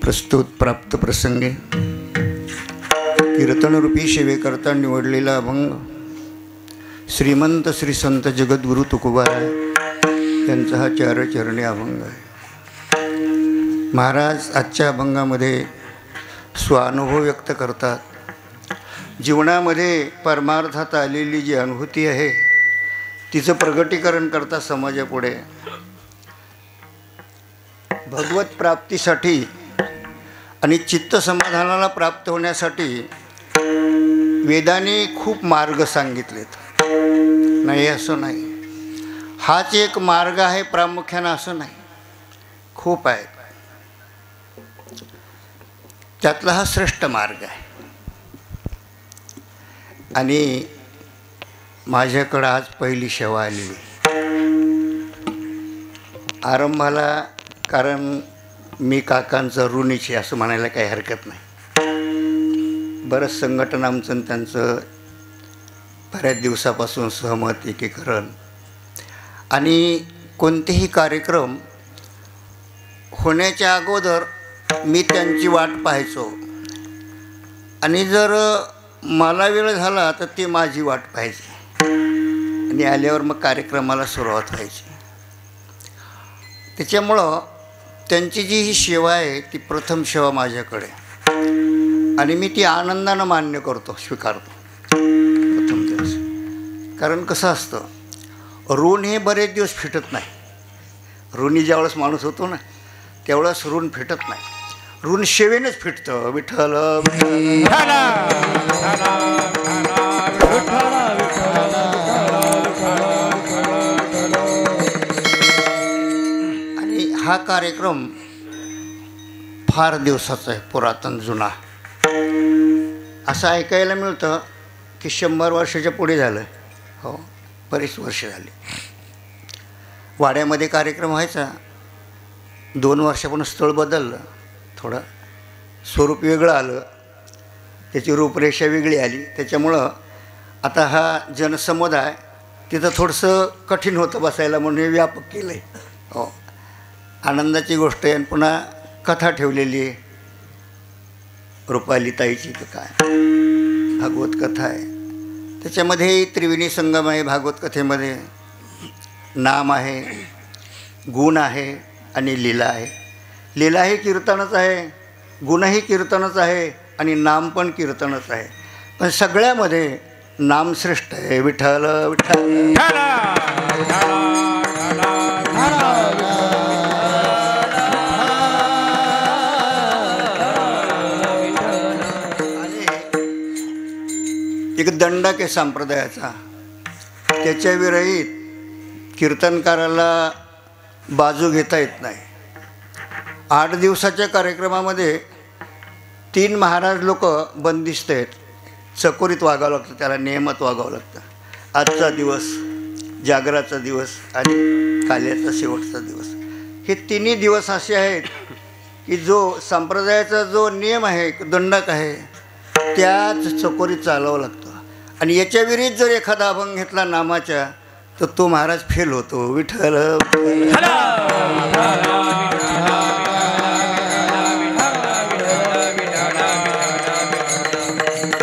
प्रस्तुत प्राप्त प्रसंगे कीर्तनरूपी सेवेकरता निवडलेला अभंग श्रीमंत श्री संत जगद्गुरु तुकोबाराय यांचा हा चारचरणी अभंग आहे. महाराज आजच्या अभंगामध्ये स्वानुभव व्यक्त करतात. जीवनामध्ये परमार्थात आलेली जी अनुभूती आहे तिचं प्रगटीकरण करता समाजापुढे. भगवत प्राप्तीसाठी आणि चित्त समाधानाला प्राप्त होण्यासाठी वेदांनी खूप मार्ग सांगितलेत. नाही असं नाही, हाच एक मार्ग आहे प्रामुख्यानं असं नाही, खूप आहे. त्यातला हा श्रेष्ठ मार्ग आहे. आणि माझ्याकडं आज पहिली सेवा आलेली आरंभाला, कारण मी काकांचं ऋणीच आहे असं म्हणायला काही हरकत नाही. बरंच संघटन आमचं त्यांचं बऱ्याच दिवसापासून सहमत, एकीकरण आणि कोणतेही कार्यक्रम होण्याच्या अगोदर मी त्यांची वाट पाहायचो आणि जर मला वेळ झाला तर ते माझी वाट पाहायची आणि आल्यावर मग कार्यक्रमाला सुरुवात व्हायची. त्याच्यामुळं त्यांची जी ही सेवा आहे ती प्रथम सेवा माझ्याकडे आणि मी ती आनंदानं मान्य करतो, स्वीकारतो प्रथम दिवस. कारण कसं असतं, ऋण हे बरेच दिवस फिटत नाही. ऋणी ज्यावेळेस माणूस होतो ना त्यावेळेस ऋण फिटत नाही. ऋण सेवेनेच फिटतं. विठ्ठल आणि हा कार्यक्रम फार दिवसाचा आहे, पुरातन जुना. असं ऐकायला मिळतं की 100 वर्षाच्या पुढे झालं. हो, बरीच वर्ष झाली. वाड्यामध्ये कार्यक्रम व्हायचा. 2 वर्षापूर्वी स्थळ बदललं, थोडं स्वरूप वेगळं आलं, त्याची रूपरेषा वेगळी आली. त्याच्यामुळं आता हा जनसमुदाय तिथं थोडंसं कठीण होतं बसायला, म्हणून हे व्यापक केलं आहे. हो, आनंदाची गोष्ट आहे. आणि पुन्हा कथा ठेवलेली आहे रुपाली ताईची, तर काय भागवत कथा आहे. त्याच्यामध्ये त्रिवेणी संगम आहे. भागवत कथेमध्ये नाम आहे, गुण आहे आणि लीला आहे. लीला ही कीर्तनच आहे, गुणही कीर्तनच आहे आणि नाम पण कीर्तनच आहे. पण सगळ्यामध्ये नाम श्रेष्ठ आहे. विठ्ठल विठ्ठल. एक दंडक आहे संप्रदायाचा, त्याच्या विरहित कीर्तनकाराला बाजू घेता येत नाही. 8 दिवसाच्या कार्यक्रमामध्ये 3 महाराज लोक बंदिस्त आहेत. चकोरीत वागावं लागतं, त्याला नियमात वागावं लागतं. आजचा दिवस, जागराचा दिवस आणि काल्याचा शेवटचा दिवस, हे 3 दिवस असे आहेत की जो संप्रदायाचा जो नियम आहे, दंडक आहे, त्याच चकोरीत चालावं लागतं. आणि याच्या विरुद्ध जर एखादा अभंग घेतला नामाच्या तर तो महाराज फेल होतो. विठ्ठल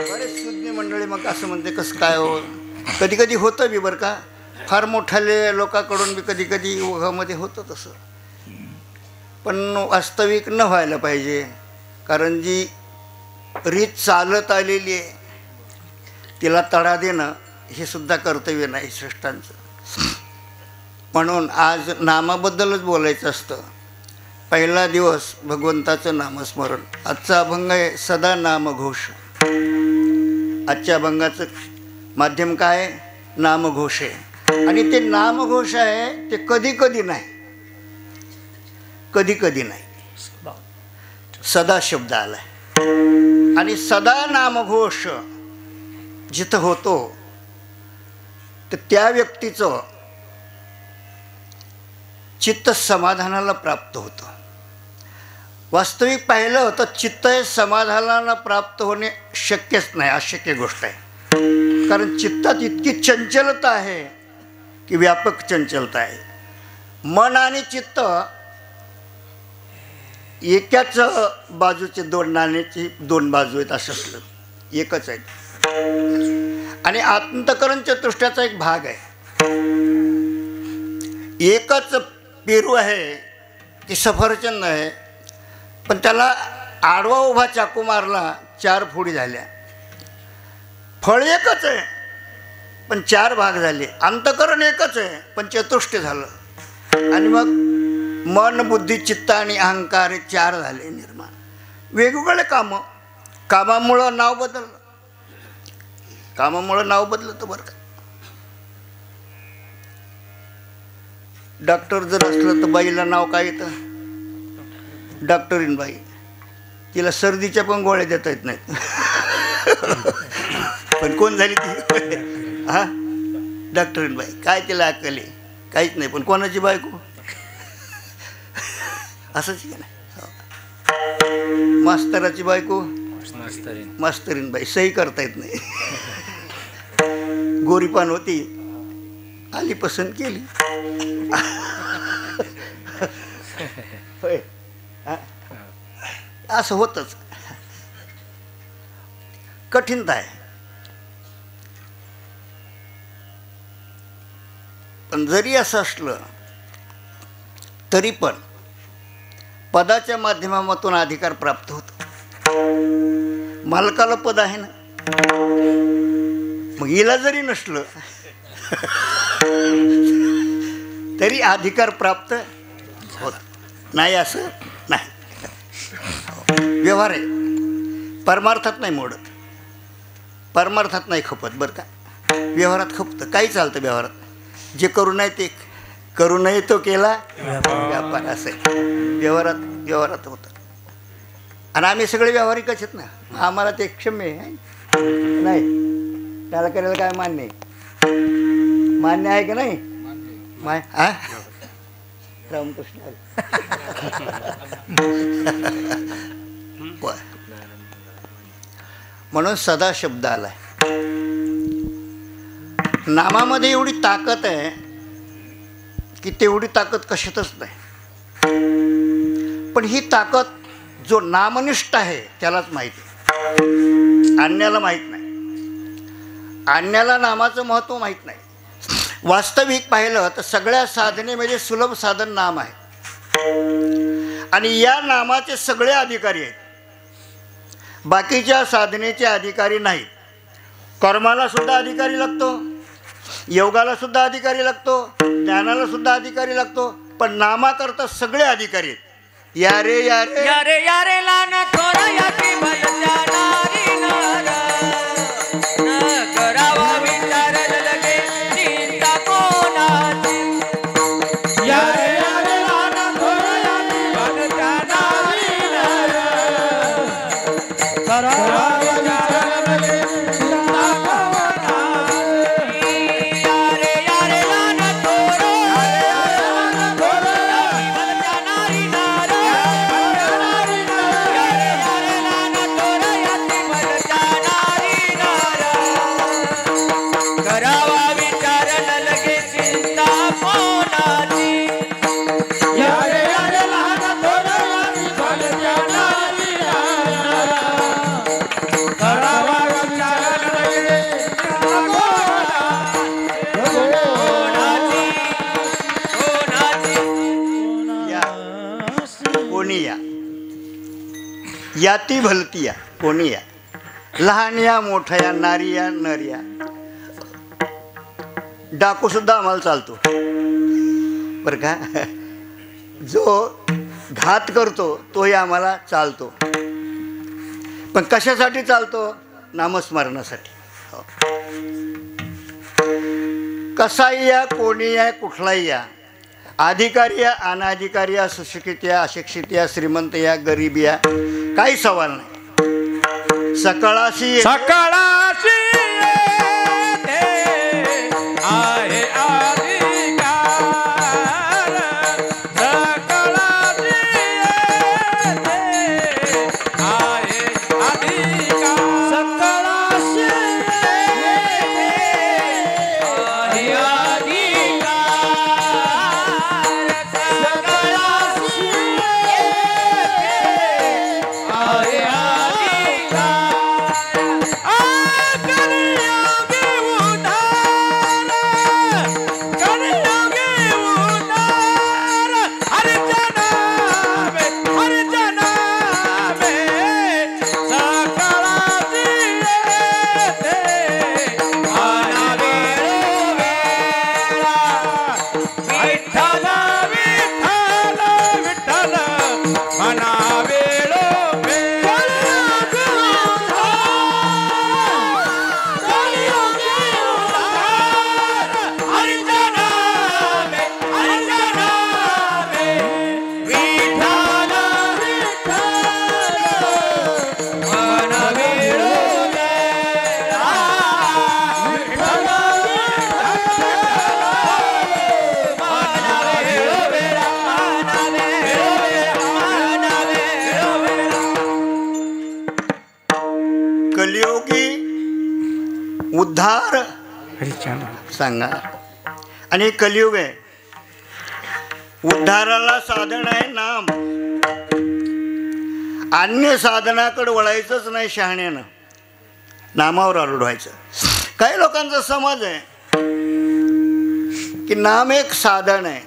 बरेच सुज्ञ मंडळी मग असं म्हणते, कसं काय हो. कधी कधी होतं बी बरं का, फार मोठ्याले लोकांकडून बी कधी कधी ओघामध्ये होतं तसं. पण वास्तविक न व्हायला पाहिजे. कारण जी रीत चालत आलेली आहे तिला तडा देणं हे सुद्धा कर्तव्य नाही श्रेष्ठांचं. म्हणून आज नामाबद्दलच बोलायचं असतं. पहिला दिवस भगवंताचं नामस्मरण. आजचा अभंग आहे सदा नामघोष. आजच्या अभंगाचं माध्यम काय आहे? नामघोष आहे. आणि ते नामघोष आहे ते कधी कधी नाही, कधी कधी नाही, सदा शब्द आलाय. आणि सदा नामघोष जिथं होतो तर त्या व्यक्तीचं चित्त समाधानाला प्राप्त होतं. वास्तविक पाहिलं तर चित्त हे समाधानाला प्राप्त होणे शक्यच नाही, अशक्य गोष्ट आहे. कारण चित्तात इतकी चंचलता आहे की व्यापक चंचलता आहे. मन आणि चित्त एकाच बाजूचे दोन नाण्याची दोन बाजू आहेत असं असलं, एकच आहे. आणि अंतःकरण चतुष्टयाचा एक भाग आहे. एकच पेरू आहे की सफरचंद आहे, पण त्याला आडवा उभा चाकू मारला, 4 फोडी झाल्या. फळ एकच आहे पण 4 भाग झाले. अंतःकरण एकच आहे पण चतुष्टय झालं. आणि मग मन, बुद्धी, चित्त आणि अहंकार हे 4 झाले निर्माण. वेगवेगळे कामामुळं नाव बदललं. कामामुळं नाव बदललं तर बरं का. डॉक्टर जर असलं तर बाईला नाव काय येतं? डॉक्टरीन बाई. तिला सर्दीच्या पण गोळ्या देता येत नाहीत. पण कोण झाली ती? हां, डॉक्टरीन बाई. काय तिला अक्कल आहे? काहीच नाही. पण कोणाची बायको? असंच की नाही. मास्तराची बायको मास्तरीन बाई. सही करता येत नाही. गोरीपान होती, आली पसंत केली. होय, असं होतंच. कठीणता आहे. पण जरी असं असलं तरी पण पदाच्या माध्यमातून अधिकार प्राप्त होतो. मालकाला पद आहे ना, मग हिला जरी नसलं तरी अधिकार प्राप्त होत नाही असं नाही. व्यवहार आहे, परमार्थात नाही मोडत, परमार्थात नाही खपत बरं का. व्यवहारात खपतं. काही चालतं व्यवहारात. जे करू नये ते करू नये तो केला व्यापार, असं आहे. व्यवहारात होतं. आणि आम्ही सगळे व्यावहारिकच आहेत ना. आम्हाला ते क्षम्य आहे नाही, त्याला करायला काय मान्य आहे? मान्य आहे का नाही? हां, रामकृष्ण. म्हणून सदा शब्द आलाय. नामामध्ये एवढी ताकद आहे की तेवढी ताकद कशातच नाही. पण ही ताकद जो नामनिष्ठ आहे त्यालाच माहिती आहे, अन्याला माहीत नाही. अन्याला नामाचं महत्त्व माहीत नाही. वास्तविक पाहिलं तर सगळ्या साधनेमध्ये सुलभ साधन नाम आहे. आणि या नामाचे सगळे अधिकारी आहेत. बाकीच्या साधनेचे अधिकारी नाहीत. कर्माला सुद्धा अधिकारी लागतो, योगाला सुद्धा अधिकारी लागतो, ज्ञानाला सुद्धा अधिकारी लागतो. पण नामाकरता सगळे अधिकारी आहेत. या रे या रे या रे या रे लाना थोरा याती भलत्या नारी नारा न करावा विचार लगे चिंता कोणाची. या रे या रे लाना थोरा याती भलत्या नारी नारा करावा विचार लगे चिंता कोणाची. या रे लाना थोरा भलत्या नारी नारा करावा विचार न लगे चिंता कोणाची. या रे लहान थोरा याती भलत्या नारी नारा करावा विचार न लगे चिंता कोणाची. कोणी या याती भलती या, कोणी या, लहान या मोठा या, नारी या नर या. डाकू सुद्धा आम्हाला चालतो बरं का. जो घात करतो तोही आम्हाला चालतो. पण कशासाठी चालतो? नामस्मरणासाठी. कसाही या, कोणी या, कुठलाही या, अधिकारी या, अनाधिकारी या, सुशिक्षित या, अशिक्षित या, श्रीमंत या, गरीब या, काही सवाल नाही. सकाळाशी सकाळाशी येते आहे अधिकार. सकाळाशी येते आहे अधिकार. सकाळाशी येते आहे अधिकार. सकाळाशी येते उद्धार सांगा. आणि कलियुग आहे. उद्धाराला साधन आहे नाम. अन्य साधनाकडे वळायचंच नाही शहाण्यानं, नामावर आरूढ व्हायचं. काही लोकांचा समज आहे की नाम एक साधन आहे.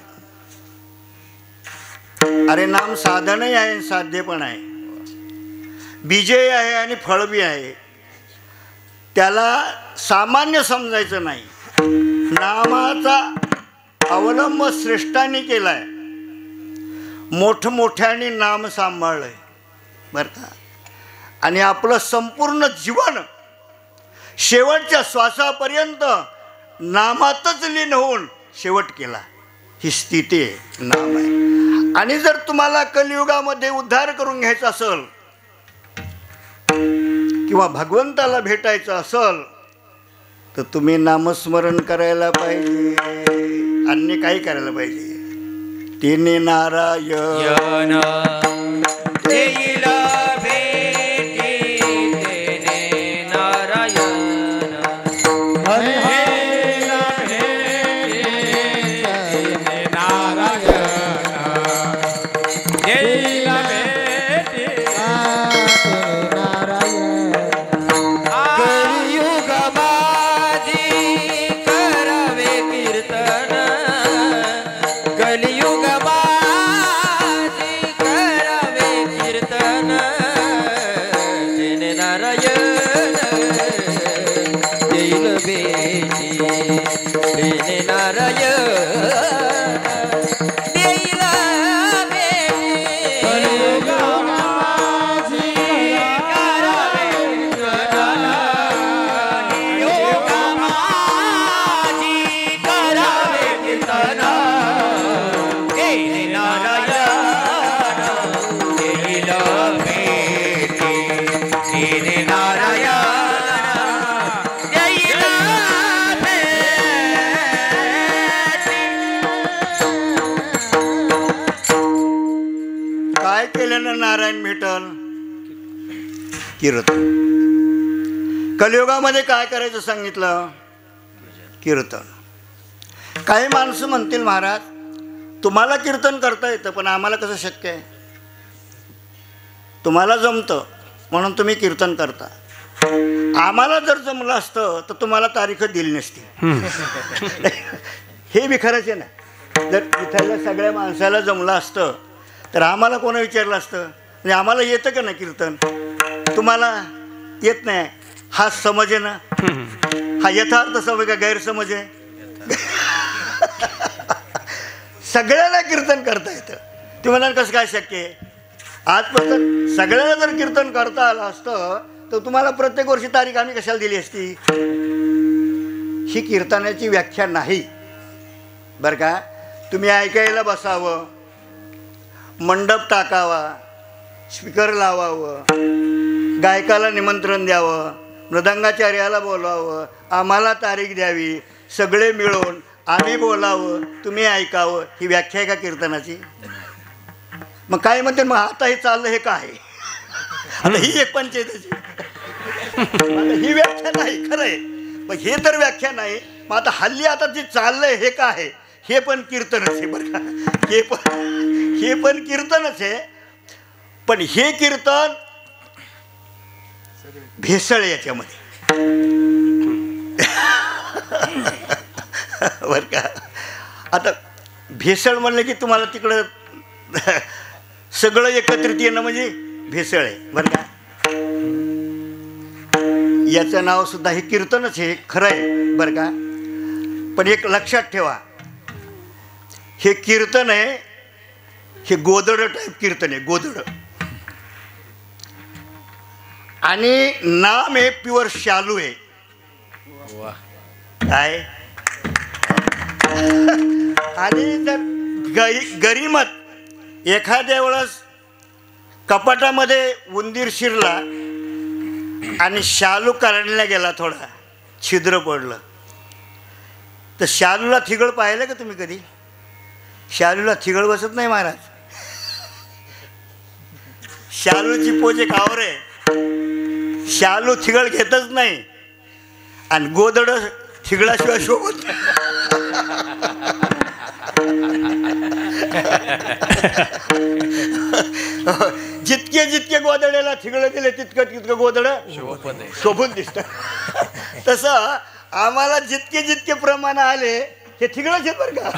अरे नाम साधनही आहे, साध्य पण आहे, बीजही आहे आणि फळ बी आहे. त्याला सामान्य समजायचं नाही. नामाचा अवलंब श्रेष्ठांनी केलाय, मोठमोठ्याने नाम सांभाळलंय बरं का. आणि आपलं संपूर्ण जीवन शेवटच्या श्वासापर्यंत नामातच लीन होऊन शेवट केला. ही स्थिती आहे, नाम आहे. आणि जर तुम्हाला कलियुगामध्ये उद्धार करून घ्यायचा असेल किंवा भगवंताला भेटायचं असेल तर तुम्ही नामस्मरण करायला पाहिजे, अन्य काही करायला पाहिजे. तिने नारायण देईल भेटी, तेने नारायण नारायण भेटल? कीर्तन. कलियुगामध्ये काय करायचं सांगितलं? कीर्तन. काही माणसं म्हणतील महाराज तुम्हाला कीर्तन करता येतं पण आम्हाला कसं शक्य आहे? तुम्हाला जमतं म्हणून तुम्ही कीर्तन करता, आम्हाला जर जमलं असतं तर तुम्हाला तारीख दिली नसती. हे बी खरंच आहे ना. जर इथल्या सगळ्या माणसाला जमलं असतं तर आम्हाला कोणा विचारलं असतं? म्हणजे आम्हाला येतं का ना कीर्तन, तुम्हाला येत नाही. हा समज आहे ना, हा यथार्थ समज का गैरसमज आहे? सगळ्याला कीर्तन करता येतं. ते म्हणाल कसं काय शक्य आहे? आजपर्यंत सगळ्याला जर कीर्तन करता आलं असतं तर तुम्हाला प्रत्येक वर्षी तारीख आम्ही कशाला दिली असती? ही कीर्तनाची व्याख्या नाही बरं का. तुम्ही ऐकायला बसावं, मंडप टाकावा, स्पीकर लावावं, गायकाला निमंत्रण द्यावं, मृदंगाचार्याला बोलावं, आम्हाला तारीख द्यावी, सगळे मिळून आम्ही बोलावं, तुम्ही ऐकावं, ही व्याख्या आहे का कीर्तनाची? मग काय म्हणते मग आता हे चाललं हे काय? आता ही एक पंचायतीची ही व्याख्या नाही. खरं आहे मग हे तर व्याख्या नाही. मग आता हल्ली आता जे चाललंय हे काय आहे? हे पण कीर्तनच आहे बरं का. हे पण कीर्तनच आहे. पण हे कीर्तन भेसळ याच्यामध्ये बरं का. आता भेसळ म्हणलं की तुम्हाला तिकडं सगळं एकत्रित येणं म्हणजे भेसळ आहे बरं का. याचं नाव सुद्धा हे कीर्तनच आहे, खरं आहे बरं का. पण एक लक्षात ठेवा, हे कीर्तन आहे, हे गोदड टाईप कीर्तन आहे, गोदड. आणि नाम हे प्युअर शालू आहे. काय आणि जर गरिमत एखाद्या वेळेस कपाटामध्ये उंदीर शिरला आणि शालू काढण्याला गेला, थोडा छिद्र पडलं तर शालूला थिगळ पाहिलं का तुम्ही कधी? शालूला थिगळ बसत नाही महाराज. शालूची पोच एक आवर आहे, शालू थिगळ घेतच नाही. आणि गोदड ठिगळाशिवाय शोभत नाही. जितके जितके गोदड्याला ठिगळं दिले तितकं तितकं गोदड शोभून दिसत. तसं आम्हाला जितके जितके प्रमाण आले हे ठिगळच आहेत बरं का.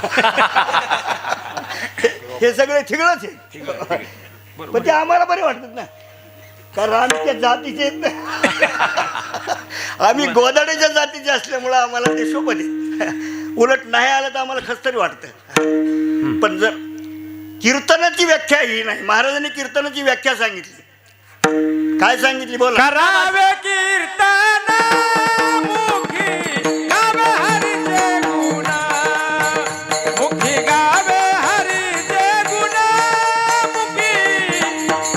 हे सगळे ठिगळच आहेत, पण ते आम्हाला बरे वाटतात ना, कारण आम्ही त्या जातीचे आहेत ना. आम्ही गोदाड्याच्या जातीचे असल्यामुळं आम्हाला ते शोभत आहे. उलट नाही आलं तर आम्हाला खस्तरी वाटतं. पण जर कीर्तनाची व्याख्या ही नाही, महाराजांनी कीर्तनाची व्याख्या सांगितली. काय सांगितली बोला? करावे कीर्तन मुखी गावे हरीचे गुण, मुखी गावे हरीचे गुण, मुखी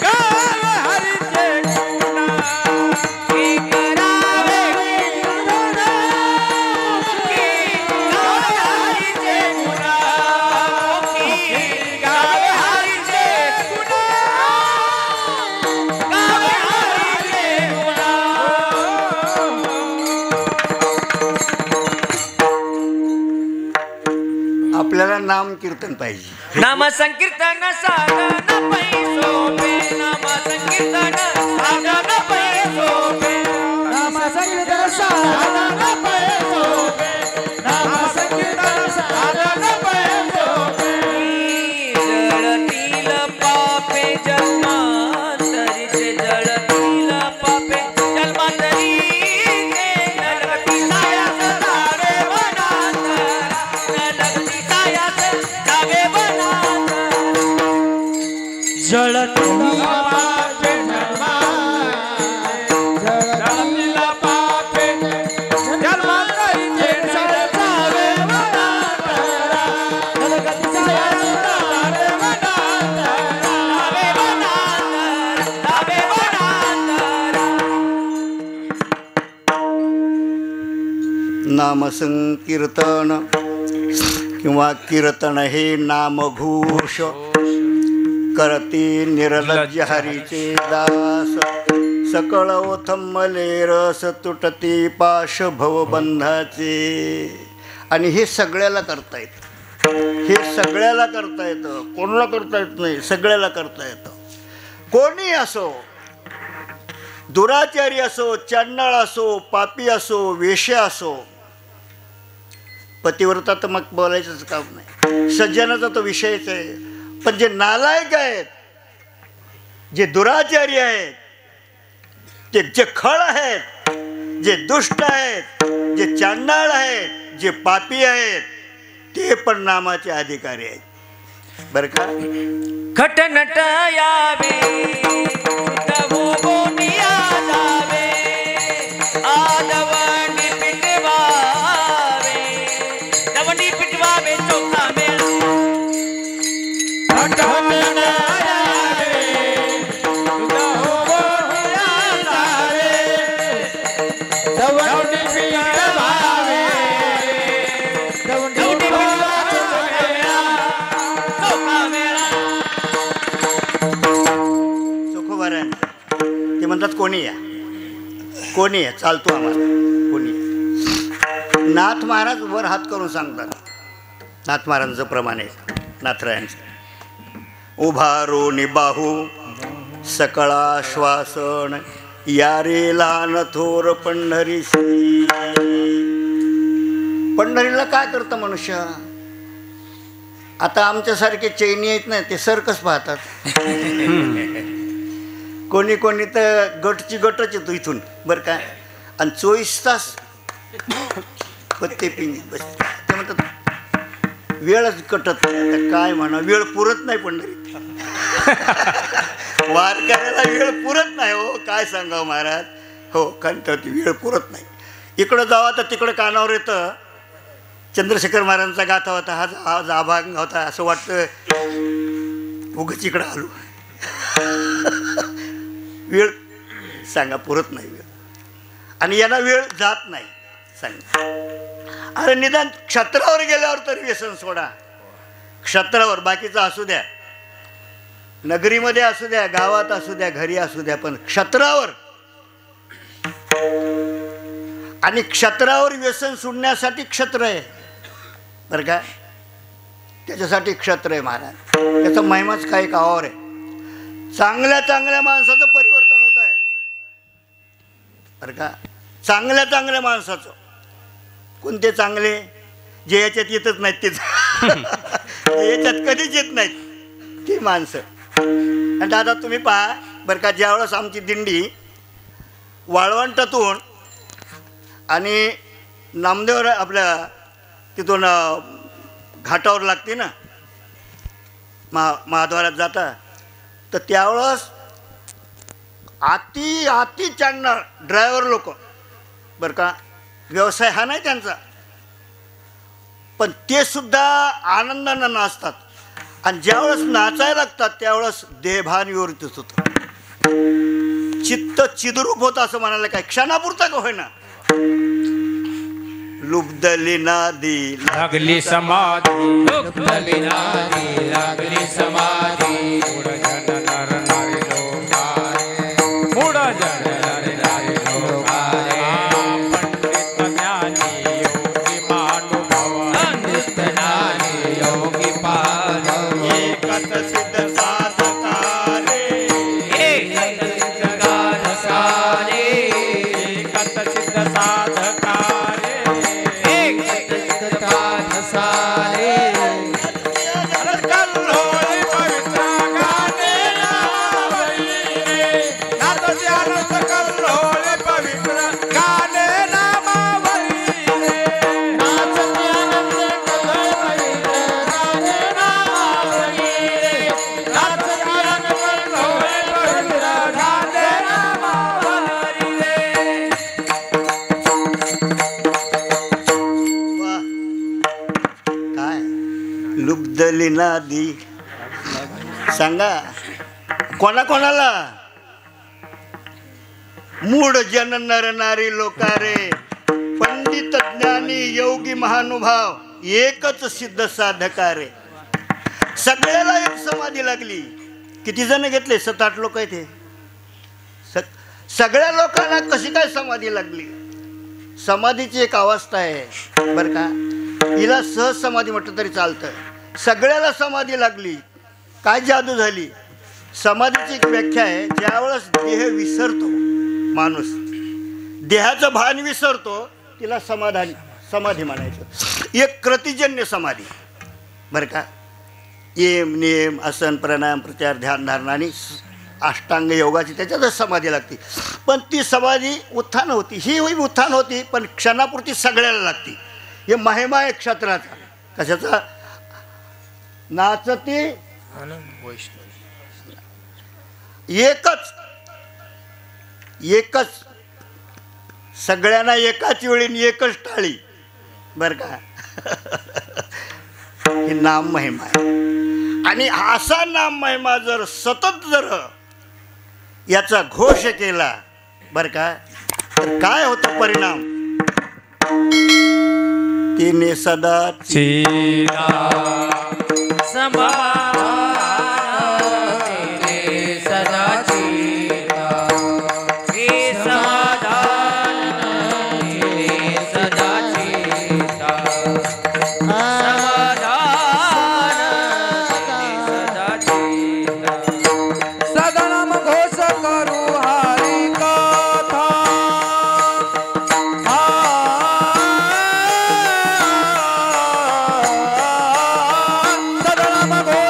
गावे हरीचे गुण. करावे कीर्तन मुखी गावे हरीचे गुण, मुखी गावे हरीचे गुण. आपल्याला नाम कीर्तन पाहिजे. नाम संकीर्तन साधन पैसोपे, नाम संकीर्तन साधन पैसोपे, नाम संकीर्तन साधन पैसोपे, नाम संकीर्तन साधन पैसोपे. जळतील पापे जन्मांतरीचे, जळतील पापे जन्मांतरीचे, नरगती सायास जावे वनांतर, नरगती सायास जावे वनांतर. जळतील पापे जळतील पापे जन्मांतरीचे, जावे वनांतर, नरगती सायास जावे वनांतर, जावे वनांतर, जावे वनांतर. नामसंकीर्तन किंवा कीर्तन हे नामघोष करती निरलज्ज हरीचे दास. सकळ ओथंबले रस तुटती पाश भवबंधाचे. आणि हे सगळ्याला करता येतं, हे सगळ्याला करता येतं, कोणाला करता येत नाही, सगळ्याला करता येतं. कोणी असो, दुराचारी असो, चांडाळ असो, पापी असो, वेश्या असो. पतिव्रता तर मग बोलायचंच काम नाही, सज्जनाचा तो विषयच आहे. पण जे नालायक आहेत, जे दुराचारी आहेत, ते जे खळ आहेत, जे दुष्ट आहेत, जे चांडाळ आहेत, जे पापी आहेत, ते पण नामाचे अधिकारी आहेत बरं का. खटनट यावे बोनिया जावे, आदवंडी पिटवावे, दवंडी पिटवावे चौथा मेळ. खटनट यावे बोनिया जावे, दवंडी पिटवावे, दवंडी पिटवावे चौथा मेळ. ते म्हणतात कोणी या, कोणी या, चालतो आम्हाला, कोणी या. नाथ महाराज वर हात करून सांगतात. नाथ महाराजांचं प्रमाण आहे नाथरायांचं. उभारो निबाहू सकळा श्वासन, यारे लहान थोर पंढरीसी. पंढरीला काय करतं मनुष्य? आता आमच्यासारखे चैनी आहेत ना, ते सर्कस पाहतात. कोणी कोणी तर गटची गटच येतो इथून बरं काय, आणि 24 तास पत्ते पिंजीत बस. ते म्हणतात वेळच कटत नाही. आता काय म्हणा, वेळ पुरत नाही पंढरीत. वारकऱ्याला वेळ पुरत नाही हो, काय सांगावं महाराज. हो, कंटाळती, वेळ पुरत नाही. इकडं जावा तर तिकडं कानावर येतं चंद्रशेखर महाराजांचा गाथा होता, हा आभाग होता, असं वाटतं उगाच इकडं आलो. वेळ सांगा पुरत नाही वेळ, आणि यांना वेळ जात नाही सांगा. अरे निदान क्षत्रावर गेल्यावर तरी व्यसन सोडा. क्षत्रावर बाकीचं असू द्या, नगरीमध्ये असू द्या, गावात असू द्या, घरी असू द्या, पण क्षत्रावर आणि क्षत्रावर व्यसन सोडण्यासाठी क्षत्र आहे बरं का, त्याच्यासाठी क्षत्र आहे महाराज. त्याचा महिमाच काही कावावर आहे. चांगल्या चांगल्या माणसाचं परिवर्तन होत आहे बरं का, चांगल्या चांगल्या माणसाचं. कोणते चांगले? जे याच्यात येतच नाहीत तेच याच्यात कधीच येत नाहीत ती माणसं. आणि दादा तुम्ही पहा बरं का, ज्यावेळेस आमची दिंडी वाळवंटातून आणि नामदेव आपल्या तिथून घाटावर लागते ना, महाद्वारात जाता, तर त्यावेळेस अति चांगणार ड्रायव्हर लोक बरं का, व्यवसाय हा नाही त्यांचा, पण ते सुद्धा आनंदानं नाचतात. आणि ज्यावेळेस नाचायला लागतात त्यावेळेस देहभान विवर्तित होतं, चित्त चिद्रूप होतं असं म्हणायला काय, क्षणापुरता का होईना. लुब्धली नादी लागली समाधी, लुब्धली नादी लागली समाधी, मूढ जन नर नारी लोकारे, मूढ जन नर नारी लोकारे, पंडित ज्ञानी योगी महानुभाव, पंडित ज्ञानी योगी पार, एकच सिद्ध साधकारे, एकच सिद्ध साधकारे, एकच सिद्ध साधकारे, एकच सिद्ध साधकारे, कल्लोळी पवित्र गाणे नामावली, नाथाचे अनंत कल्लोळी पवित्र गाणे नामावली, नाचते आनंद कल्लोळी गाणे नामावली, नाचते आनंद कल्लोळी पवित्र गाणे नामावली. वा काय लुब्धली नादी. सांगा कोणाकोणाला? मूढ जन नर नारी लोकारे, पंडित ज्ञानी योगी महानुभाव, एकच सिद्ध साधकारे. सगळ्याला एक समाधी लागली. किती जण घेतले? 7-8 लोक आहेत. सगळ्या लोकांना कशी काय समाधी लागली? समाधीची एक अवस्था आहे बरं का, हिला सहज समाधी म्हटलं तरी चालतं. सगळ्याला समाधी लागली. काय जादू झाली? समाधीची एक व्याख्या आहे, ज्यावेळेस देह विसरतो माणूस, देहाचं भान विसरतो, तिला समाधी म्हणायचं. एक कृतिजन्य समाधी बरं का. येम नियम आसन प्राणायाम प्रत्याहार ध्यान धारणा आणि अष्टांग योगाची त्याच्यातच समाधी लागते. पण ती समाधी उत्थान होती, ही उत्थान होती, पण क्षणापुरती सगळ्याला लागते. हे महिमा आहे क्षत्राचा. कशाचा? नाचती एकच सगळ्यांना एकाच वेळी एकच टाळी बरं का. हे नाम महिमा आहे. आणि असा नाम महिमा जर सतत जर याचा घोष केला बरं का, तर काय होतं परिणाम? तिने सदा चीला समाधान तेरे सदा चिता, हे समाधान तेरे सदा चिता, समाधान तेरे सदा चिता. सदनम घोष करू हरि कथा, सदनम घोष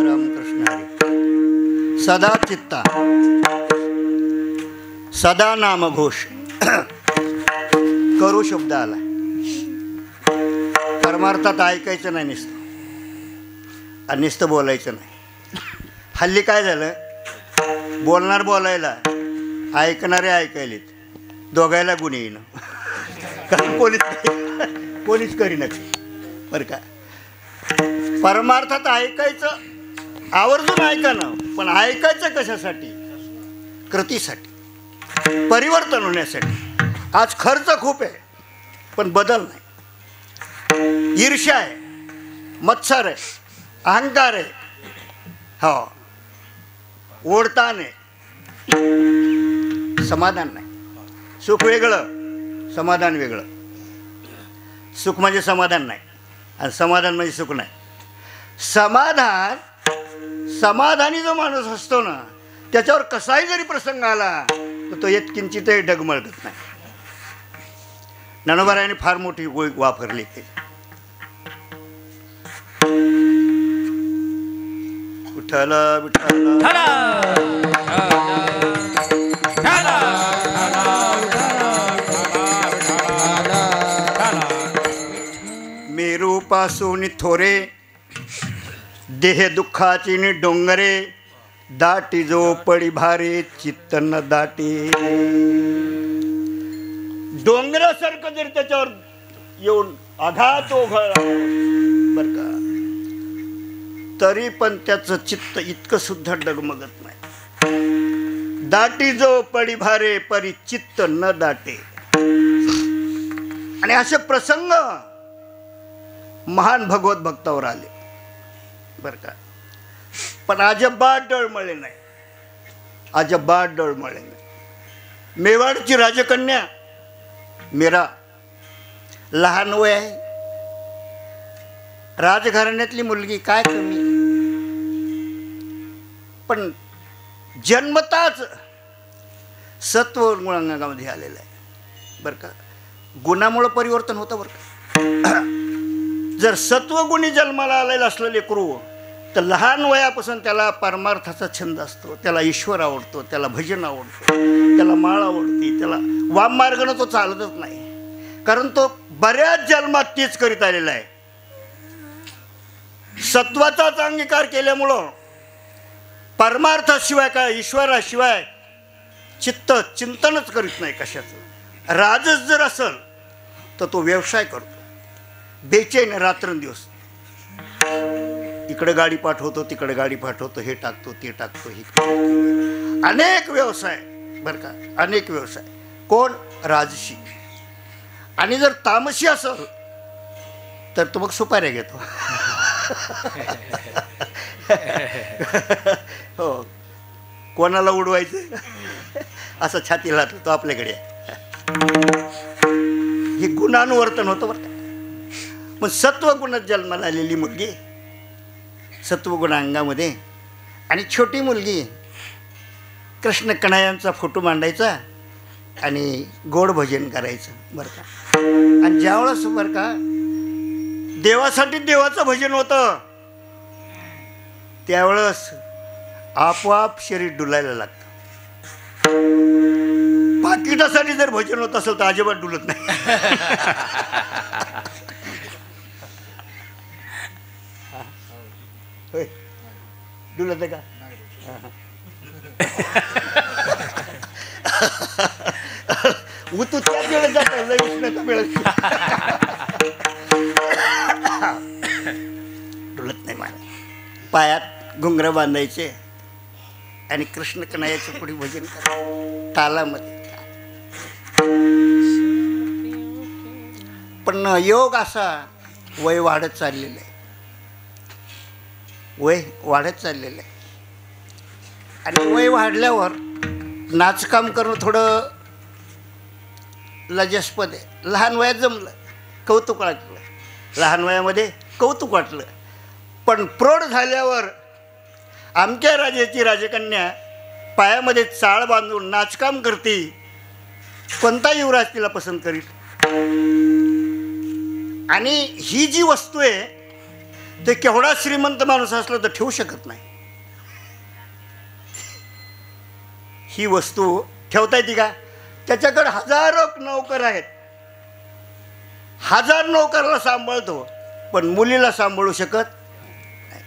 रामकृष्ण हरी. सदा चित्ता सदा नामघोष करू शब्द आला. परमार्थात ऐकायचं नाही नुसतं, आणि नुसतं बोलायचं नाही. हल्ली काय झालं, बोलणार बोलायला, ऐकणारे ऐकायलेत, दोघायला गुन्हे येणं. कारण कोणीच करीनच बरं का. परमार्थात ऐकायचं, आवर्जून ऐका ना, पण ऐकायचं कशासाठी? कृतीसाठी, परिवर्तन होण्यासाठी. आज खर्च खूप आहे पण बदल नाही. ईर्ष्या आहे, मत्सर आहे, अहंकार आहे, हो, ओढताण आहे, समाधान नाही. सुख वेगळं, समाधान वेगळं. सुख म्हणजे समाधान नाही, आणि समाधान म्हणजे सुख नाही. समाधानी जो माणूस असतो ना, त्याच्यावर कसाही जरी प्रसंग आला तर तो यत्किंचितही डगमळत नाही. ज्ञानोबारायांनी फार मोठी गोळी वापरली ते. विठ्ठल विठ्ठल मेरूपासून थोरे देह दुःखाची नि डोंगरे, दाटी जो पडी भारे चित्त न दाटे. डोंगरासारखं जर त्याच्यावर येऊन आघात ओघळला बर का, तरी पण त्याचं चित्त इतकं सुद्धा डगमगत नाही. दाटी जो पडी भारे परी चित्त न दाटे. आणि असे प्रसंग महान भगवत भक्तावर आले बर का, पण अजिबात डळमळले नाही, अजिबात डळमळले नाही. मेवाडची राजकन्या मीरा, लहान वय आहे, राजघराण्यातली मुलगी, काय कमी, पण जन्मताच सत्व गुणांगामध्ये आलेलं आहे बरं का. गुणामुळं परिवर्तन होतं बरं का. जर सत्वगुणी जन्माला आलेलं असलं लेकरू, तर लहान वयापासून त्याला परमार्थाचा छंद असतो, त्याला ईश्वर आवडतो, त्याला भजन आवडतो, त्याला माळ आवडते, त्याला वाम मार्गानं तो चालतच नाही. कारण तो बऱ्याच जन्मात तेच करीत आलेला आहे. सत्वाचाच अंगीकार केल्यामुळं परमार्थाशिवाय काय, ईश्वराशिवाय चित्त चिंतनच करीत नाही कशाचं. राजच जर असेल तर तो व्यवसाय करतो, बेचैन रात्रंदिवस. इकडे गाडी पाठवतो, तिकडे गाडी पाठवतो, हे टाकतो, ते टाकतो, हे अनेक व्यवसाय बरं का, अनेक व्यवसाय. कोण? राजशी. आणि जर तामशी असेल तर तो मग सुपाऱ्या घेतो. हो, कोणाला उडवायचं असं छातीला तो आपल्याकडे. हे गुणानुवर्तन होतं बरं का. मग सत्वगुणात जन्माला आलेली मुलगी, सत्वगुण अंगामध्ये, आणि छोटी मुलगी, कृष्ण कन्हैयांचा फोटो मांडायचा आणि गोड भजन करायचं बरं का. आणि ज्यावेळेस बरं का देवासाठी देवाचं भजन होतं, त्यावेळेस आपोआप शरीर डुलायला लागतं. पाकिटासाठी जर भजन होत असेल तर अजिबात डुलत नाही. डुलत का? तू त्याच वेळेस जातो, लय उष्णता मिळत डुलत नाही मला. पायात घुंगरं बांधायचे आणि कृष्ण कन्हैयाचं पुढे भजन करायचं तालामध्ये. पण योग असा वय वाढत चाललेलं आहे, वय वाढत चाललेलं आहे. आणि वय वाढल्यावर नाचकाम करणं थोडं लज्जास्पद आहे. लहान वयात जमलं, कौतुक वाटलं, लहान वयामध्ये कौतुक वाटलं. पण प्रौढ झाल्यावर आमच्या राजाची राजकन्या पायामध्ये चाळ बांधून नाचकाम करते, कोणता युवराज तिला पसंत करील? आणि ही जी वस्तू आहे ते केवढा श्रीमंत माणूस असला तर ठेवू शकत नाही. ही वस्तू ठेवता येते का? त्याच्याकडे हजारो नौकर आहेत, 1000 नौकरला सांभाळतो, पण मुलीला सांभाळू शकत नाही.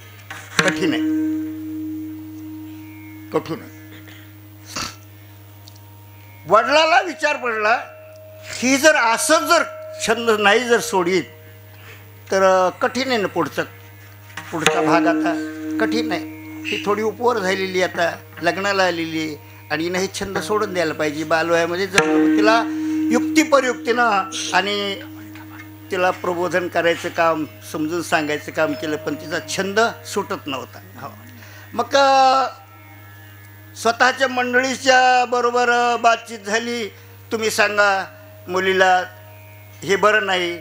कठीण आहे, कठीण आहे. वडिलाला विचार पडला ही जर असं जर छंद नाही जर सोडीत तर कठीण आहे ना. पुढचा भाग आता कठीण आहे. ही थोडी उपवर झालेली, आता लग्नाला आलेली आणि हिनं हे छंद सोडून द्यायला पाहिजे. बालवयामध्ये जर तिला युक्तिपरयुक्तीनं आणि तिला प्रबोधन करायचं काम, समजून सांगायचं काम केलं, पण तिचा छंद सुटत नव्हता. हो. मग स्वतःच्या मंडळीच्या बरोबर बातचीत झाली. तुम्ही सांगा मुलीला हे बरं नाही,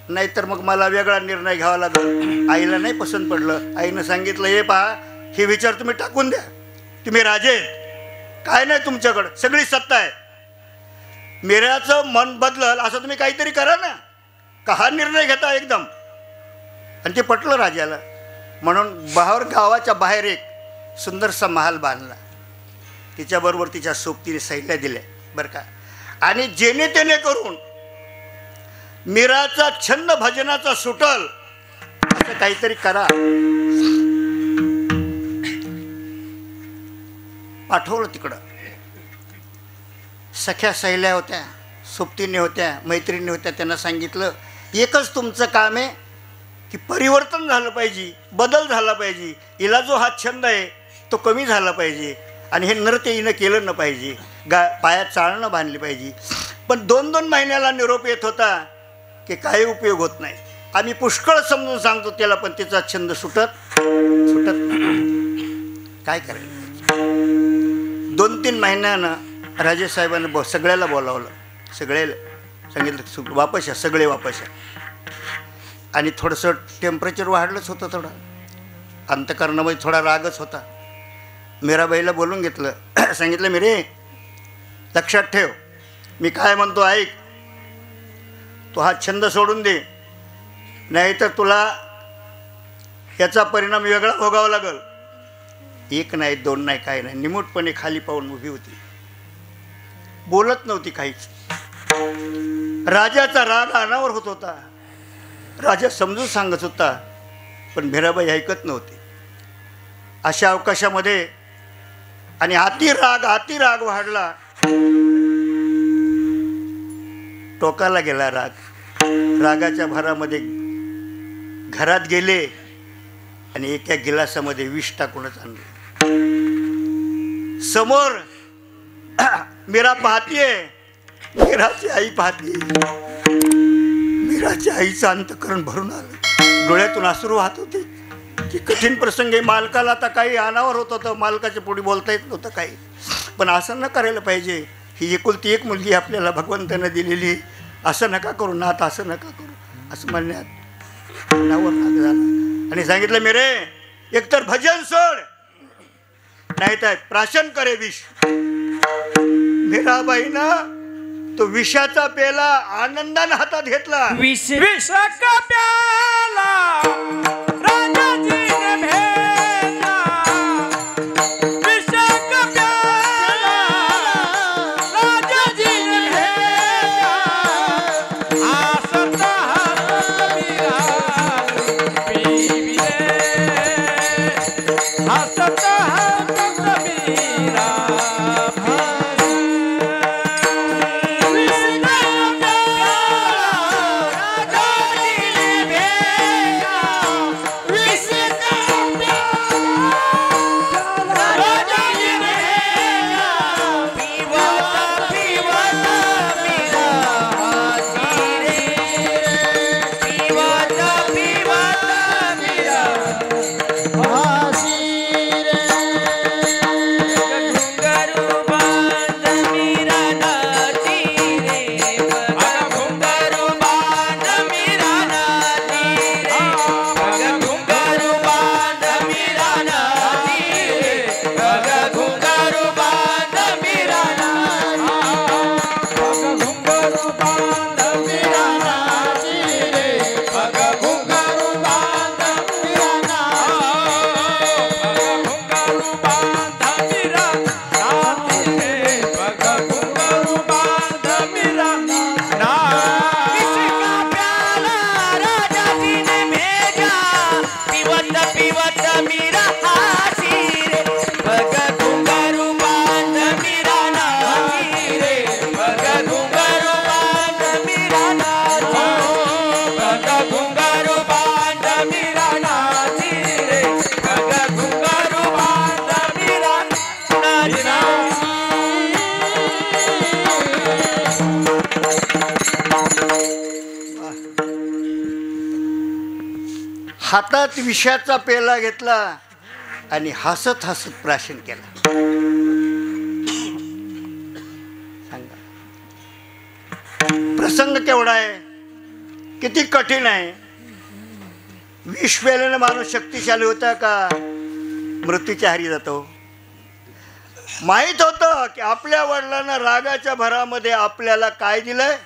नाहीतर मग मला वेगळा निर्णय घ्यावा लागेल. आईला नाही पसंत पडलं. आईनं सांगितलं हे पहा, हे विचार तुम्ही टाकून द्या. तुम्ही राजे आहेत, काय नाही तुमच्याकडं, सगळी सत्ता आहे. मेऱ्याचं मन बदलल असं तुम्ही काहीतरी करा ना, का हा निर्णय घेता एकदम. आणि ते पटलं राजाला. म्हणून गावाच्या बाहेर एक सुंदरसा महाल बांधला. तिच्याबरोबर तिच्या सोबतीने सैल्या दिल्या बरं का. आणि जेणे तेने करून मीराचा छंद भजनाचा सुटल असं काहीतरी करा. पाठवलं तिकडं. सख्या सहेल्या होत्या, सोबतीने होत्या, मैत्रिणी होत्या. त्यांना सांगितलं एकच तुमचं काम आहे की परिवर्तन झालं पाहिजे, बदल झाला पाहिजे. हिला जो हा छंद आहे तो कमी झाला पाहिजे आणि हे नृत्य हिनं केलं न पाहिजे. पायात चाळणं बांधली पाहिजे. पण 2-2 महिन्याला निरोप येत होता की काही उपयोग होत नाही. आम्ही पुष्कळ समजून सांगतो त्याला, पण तिचा छंद सुटत काय करायचं. 2-3 महिन्यानं राजेसाहेबांना सगळ्याला बोलावलं. सगळ्याला सांगितलं वापस या, सगळे वापस या. आणि थोडंसं टेम्परेचर वाढलंच होतं, थोडं अंतःकरणामध्ये थोडा रागच होता. मीराबाईला बोलून घेतलं. सांगितलं मिरे लक्षात ठेव, मी काय म्हणतो ऐक. तो हा छंद सोडून दे, नाहीतर तुला याचा परिणाम वेगळा भोगावा लागल. 1 नाही 2 नाही काय नाही, निमूटपणे खाली पाहून उभी होती, बोलत नव्हती काहीच. राजाचा राग अनावर होत होता. राजा समजून सांगत होता, पण मीराबाई ऐकत नव्हती. अशा अवकाशामध्ये आणि अति राग वाढला. टोकाला गेला राग. रागाच्या भरामध्ये घरात गेले आणि एका गिलासामध्ये विष टाकूनच आणले. समोर मीरा पाहतीये, मीराची आई पाहते. मीराच्या आईचं अंतःकरण भरून आलं, डोळ्यातून अश्रू वाहत होते. की कठीण प्रसंग आहे. मालकाला आता काही अनावर होत होतं, मालकाच्या पुढे बोलता येत नव्हतं काही. पण असं न करायला पाहिजे. ही एकुलती एक मुलगी आपल्याला भगवंतानं दिलेली, असं नका करू नाथ, असं नका करू असं म्हणण्यात अनावर राग झाला. आणि सांगितलं मिरे एकतर भजन सोड, नाही तर प्राशन करे विष. मीराबाईनं तो विषाचा पेला आनंदाने हातात घेतला. विष का प्याला राजाजीने भेटला. विष का प्याला राजाजीने भेटला. हसता हसत मीरा पिविले. हसता हसत मीरा हातात विषाचा पेला घेतला आणि हसत हसत प्राशन केला. सांगा प्रसंग केवढा आहे, किती कठीण आहे. विष पेल्याने माणूस शक्तिशाली होता का मृत्यूच्या हारी जातो. माहीत होतं की आपल्या वडिलांना रागाच्या भरामध्ये आपल्याला काय दिलंय,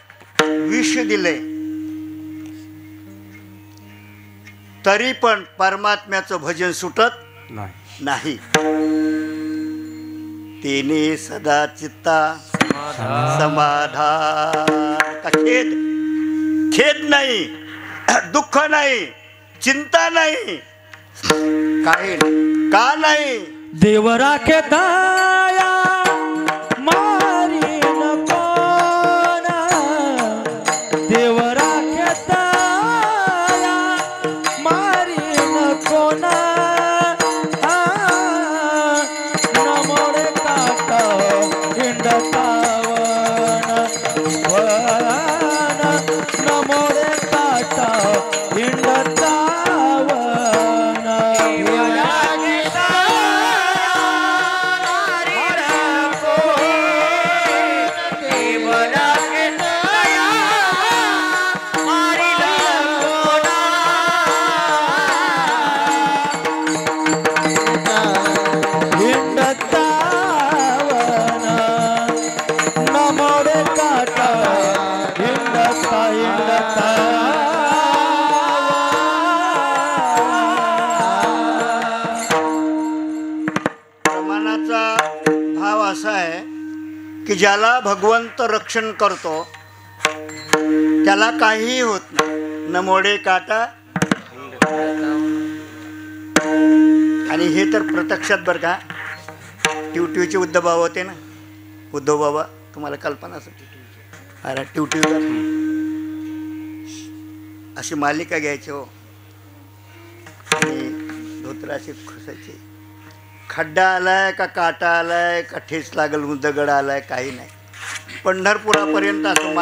विष दिलंय, तरी पण परमात्म्याचं भजन सुटत नाही. तिने सदा चित्ता समाधान. खेद खेद नाही, दुःख नाही, चिंता नाही, काही नाही. का नाही? देव राखे दया मारी नकोना, देव राखे दया मारी नकोना. नमोडे काट हिंडतावन वन, नमोडे काट हिंडतावन. की ज्याला भगवंत रक्षण करतो त्याला काहीही होत नाही. न मोडे काटा. आणि हे तर प्रत्यक्षात बरं का. टिवटिवचे उद्धव बाबा होते ना, उद्धव बाबा, तुम्हाला कल्पना असेल. अरे टिवटिव अशी मालिका घ्यायची हो, आणि धोत्राचे खुसायचे. खड्डा आलाय का काटा आलाय का ठेच लागल दगड आलाय काही नाही. पंढरपुरापर्यंत असं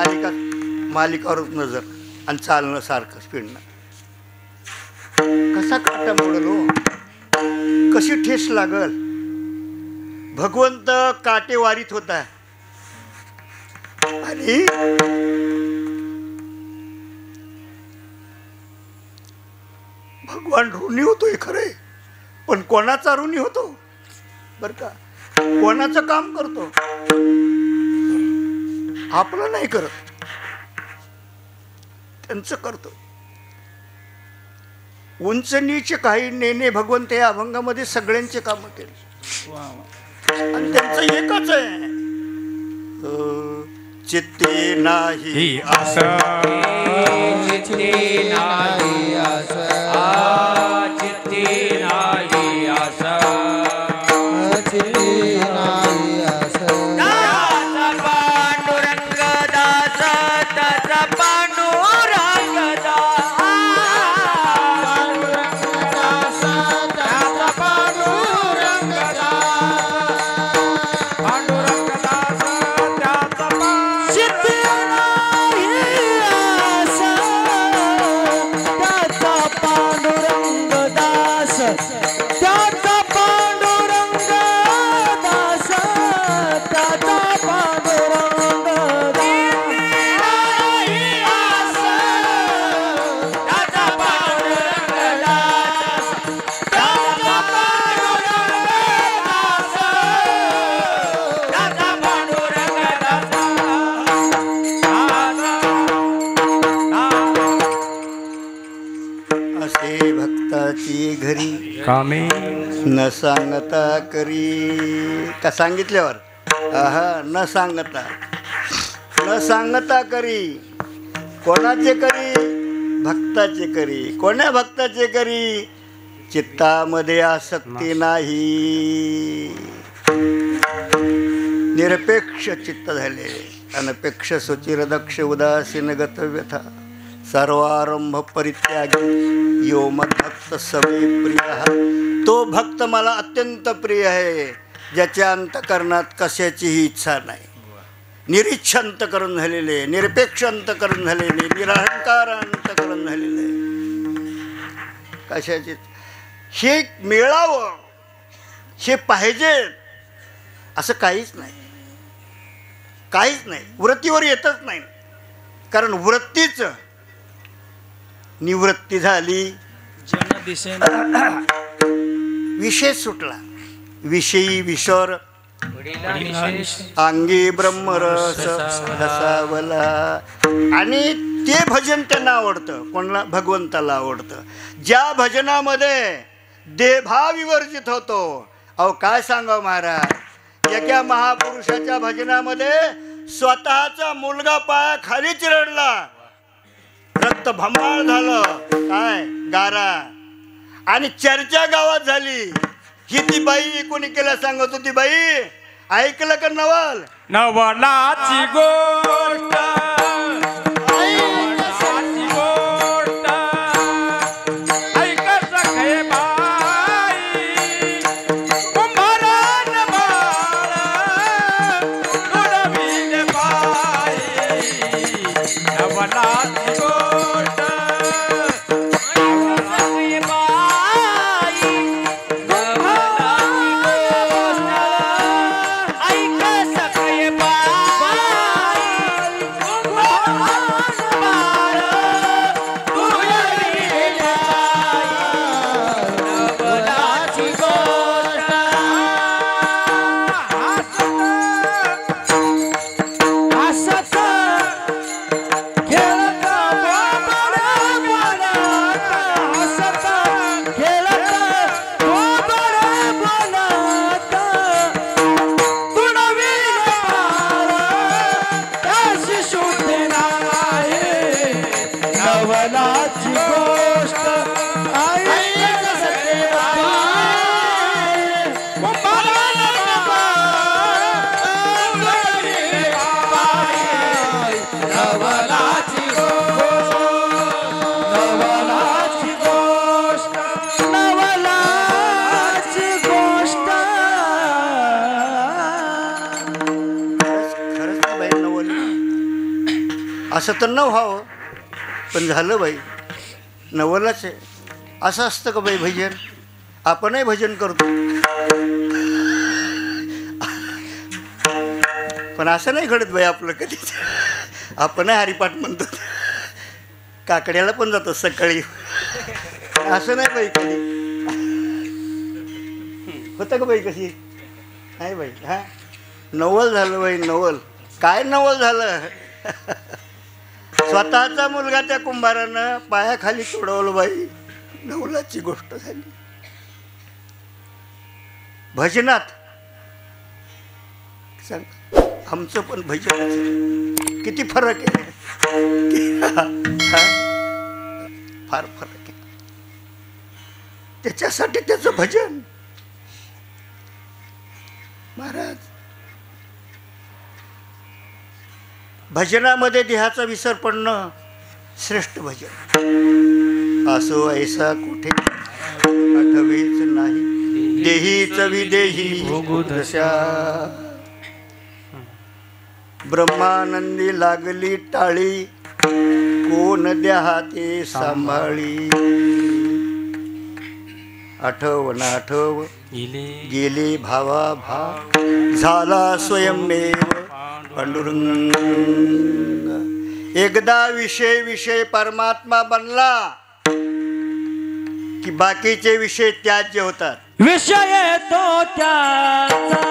मालिकावरच नजर आणि चालणं सारखं स्पीडनं. कसा काटा मोडल हो, कशी ठेस लागल. भगवंत काटे वारीत होता आणि भगवान ऋणी होतोय खरे, पण कोणाचा ऋणी होतो बर का. कोणाचं काम करतो, आपलं नाही करत, त्यांचं करतो. उंच नीच काही नेणे भगवंत या अभंगामध्ये सगळ्यांचे काम केले आणि त्यांचं एकच आहे, चित्ते नाही आसा, चित्ते नाही आसा, चित्ते नाही आसा, चित्ते नाही आसा. दास पांडुरंग दास, दास पांडुरंग दास, पांडुरंग दास, दास पांडुरंग दास, पांडुरंग दास, दास चित्ते नाही आसा, दास पांडुरंग दास, दास पांडुरंग दास, दास पांडुरंग असे भक्ताची घरी कामे न सांगता करी. का सांगितल्यावर आहा, न सांगता, न सांगता करी. कोणाचे करी? भक्ताचे करी. कोण्या भक्ताचे करी? चित्तामध्ये आसक्ती नाही, निरपेक्ष चित्त झाले. अनपेक्ष सुचिरदक्ष उदासीन गत व्यथा, सर्वारंभ परित्यागी यो मद्भक्त समे प्रिय. तो भक्त मला अत्यंत प्रिय आहे ज्याच्या अंतकरणात कशाचीही इच्छा नाही. निरीच्छ अंतकरण झालेले, निरपेक्ष अंतकरण झालेले, निरहंकार अंतकरण झालेले. कशाचे हे मिळावं, हे पाहिजे असं काहीच नाही, काहीच नाही. वृत्तीवर येतच नाही. कारण वृत्तीच निवृत्ती झाली, जन दिसेना विषय सुटला. विषयी विसर अंगी ब्रह्मरस रसावला. आणि ते भजन त्यांना आवडतं. कोणाला? भगवंताला आवडतं. ज्या भजनामध्ये देहभाव विवर्जित होतो. अहो काय सांगावं महाराज, एका महापुरुषाच्या भजनामध्ये स्वतःचा मुलगा पाया खालीच रडला, रक्त भंबाळ झालं, काय गारा. आणि चर्चा गावात झाली. ही ती बाई कोणी केला सांगत होती. बाई ऐकलं का नवल? नवलाची गोष्ट असं तर न व्हावं, पण झालं बाई, नवलच आहे. असं असतं का बाई भजन? आपणही भजन करतो, पण असं नाही घडत बाई आपलं कधीच. आपणही हरिपाठ म्हणतो, काकड्याला पण जातो सकाळी. असं नाही बाई कधी होतं का बाई? कशी नाही बाई. हां, नवल झालं बाई, नवल. काय नवल झालं? स्वतःचा मुलगा त्या कुंभारानं पायाखाली सोडवलं बाई. नवलाची गोष्ट झाली. भजनात सांग, आमचं पण भजन किती फरक आहे. फार फरक आहे. त्याच्यासाठी त्याचं भजन. महाराज, भजनामध्ये देहाचा विसर पडणं श्रेष्ठ भजन. असो ऐसा कुठे आठवीच नाही, देहीच विदेही दशा. ब्रह्मानंदी लागली टाळी, कोण द्या ते सांभाळी. आठव ना आठव गेले भावा भाव, झाला स्वयंमेव पांडुरंग. एकदा विषय विषय परमात्मा बनला की बाकीचे विषय त्याज्य होतात. विषय तो त्याचा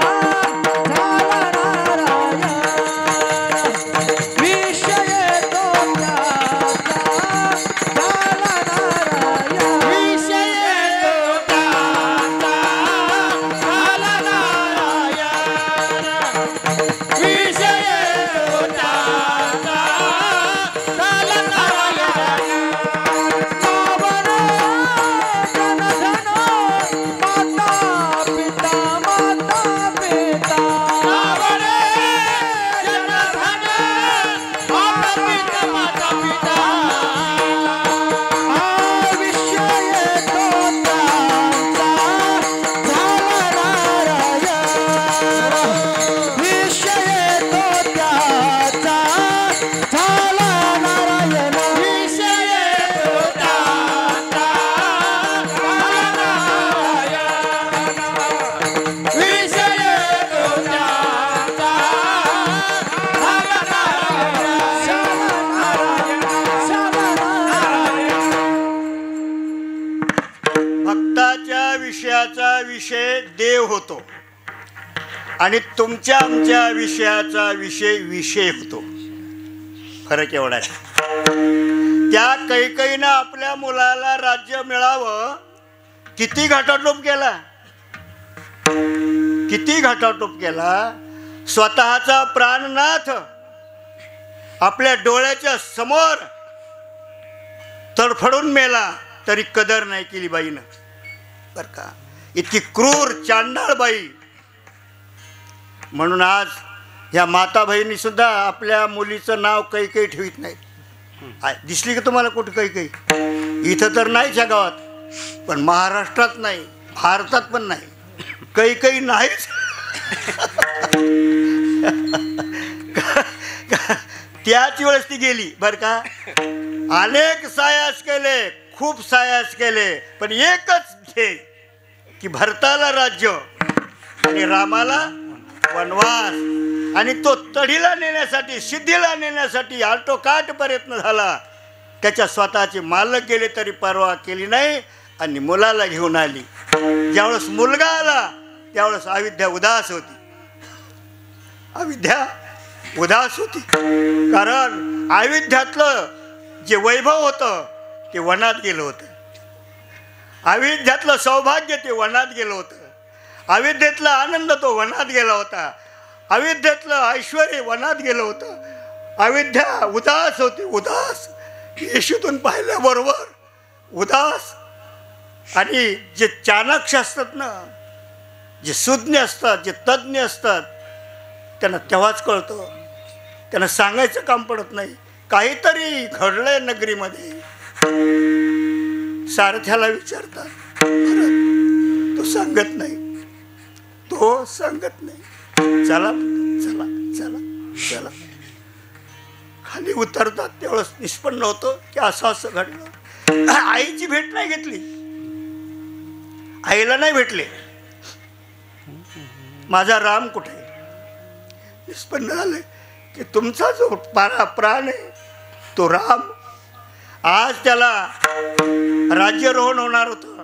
Baba आमचा विषय देव होतो आणि तुमच्या आमच्या विषयाचा विषय होतो. फरक एवढा आहे. त्या कैकेयीनं आपल्या मुलाला राज्य मिळावं किती घाटाटोप केला, किती घाटाटोप केला. स्वतःचा प्राणनाथ आपल्या डोळ्याच्या समोर तडफडून मेला तरी कदर नाही केली बाईनं. बर का, इतकी क्रूर चांडाळ बाई. म्हणून आज ह्या माता बहिणी सुद्धा आपल्या मुलीचं नाव कैकेयी ठेवीत नाहीत. दिसली का तुम्हाला कुठं कैकेयी? इथं तर नाहीच ह्या गावात, पण महाराष्ट्रात नाही, भारतात पण नाही, कैकेयी नाहीच. त्याच वेळेस ती गेली बर का. अनेक सायास केले, खूप सायास केले, पण एकच ध्येय की भरताला राज्य आणि रामाला वनवास. आणि तो तढीला नेण्यासाठी, सिद्धीला नेण्यासाठी आटोकाट प्रयत्न झाला. त्याच्या स्वतःचे मालक गेले तरी पर्वा केली नाही आणि मुलाला घेऊन आली. ज्यावेळेस मुलगा आला त्यावेळेस अविद्या उदास होती. अविद्या उदास होती कारण अविद्यातलं जे वैभव होतं ते वनात गेलं होतं. अविद्यातलं सौभाग्य ते वनात गेलं होतं. अविद्येतला आनंद तो वनात गेला होता. अविद्येतलं ऐश्वर वनात गेलं होतं. अविद्या उदास होती, उदास. येशूतून पाहिल्याबरोबर उदास. आणि जे चाणक्य असतात ना, जे सुज्ञ असतात, जे तज्ज्ञ असतात, त्यांना तेव्हाच कळतं. त्यांना सांगायचं काम पडत नाही. काहीतरी घडलंय नगरीमध्ये, सारथ्याला विचारतात, तो सांगत नाही, तो सांगत नाही. चला चला चला चला खाली उतरतात. त्यावेळेस निष्पन्न होतं की असं असं घडलं. आईची भेट नाही घेतली, आईला नाही भेटले. माझा राम कुठे? निष्पन्न झाले की तुमचा जो प्राण आहे तो राम, आज त्याला राज्यारोहण होणार होतं,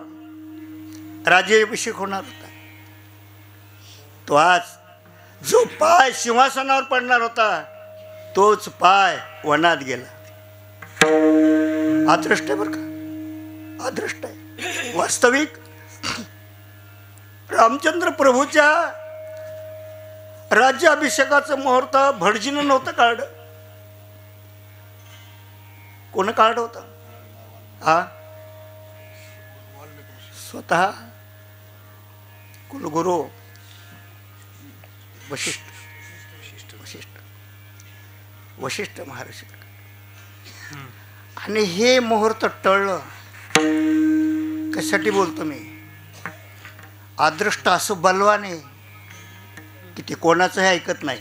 राज्याभिषेक होणार होता. तो आज जो पाय सिंहासनावर पडणार होता तोच पाय वनात गेला. अदृष्ट आहे बरं का, अदृष्ट आहे. वास्तविक रामचंद्र प्रभूच्या राज्याभिषेकाचं मुहूर्त भटजीनं नव्हतं काढलं. कोण काढलं होतं? हा, स्वतः कुलगुरू वशिष्ठ महर्षी. आणि हे मुहूर्त टळलं. कशासाठी बोलतो मी? अदृष्ट असं बलवान आहे की ते कोणाचंही ऐकत नाही.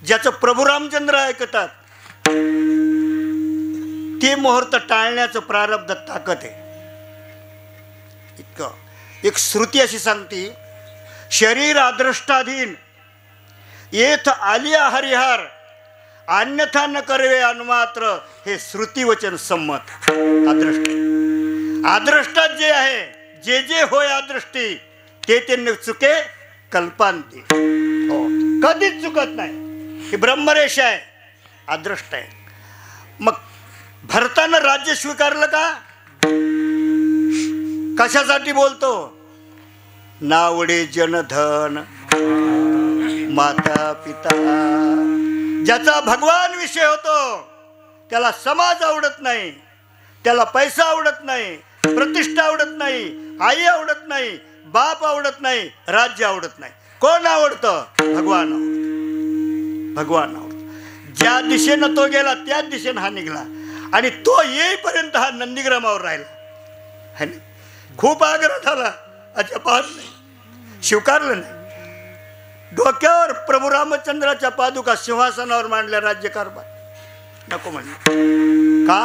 ज्याचं प्रभू रामचंद्र ऐकतात ते मुहूर्त टाळण्याचं प्रारब्ध ताकद आहे. इतकं एक श्रुती अशी सांगते, शरीर अदृष्टाधीन येथ आलिया हरिहर अन्यथा न करवे अनुमात्र, हे श्रुतीवचन संमत. अदृष्ट अदृष्टात जे आहे, जे जे होय अदृष्टी ते ते चुके कल्पांती. हो, कधीच चुकत नाही. ही ब्रह्मरेषा आहे, अदृष्ट आहे. मग भरतानं राज्य स्वीकारलं का? कशासाठी बोलतो? नावडे जनधन माता पिता. ज्याचा भगवान विषय होतो त्याला समाज आवडत नाही, त्याला पैसा आवडत नाही, प्रतिष्ठा आवडत नाही, आई आवडत नाही, बाप आवडत नाही, राज्य आवडत नाही. कोण आवडतं? भगवान आवडतं. भगवान आवडतं. ज्या दिशेनं तो गेला त्याच दिशेनं हा निघाला. आणि तो येईपर्यंत हा नंदीग्रामावर राहिला. खूप आग्रह झाला, अजिबात नाही, स्वीकारलं नाही. डोक्यावर प्रभू रामचंद्राच्या पादुका सिंहासनावर मांडल्या, राज्यकारभार नको म्हणलं. का?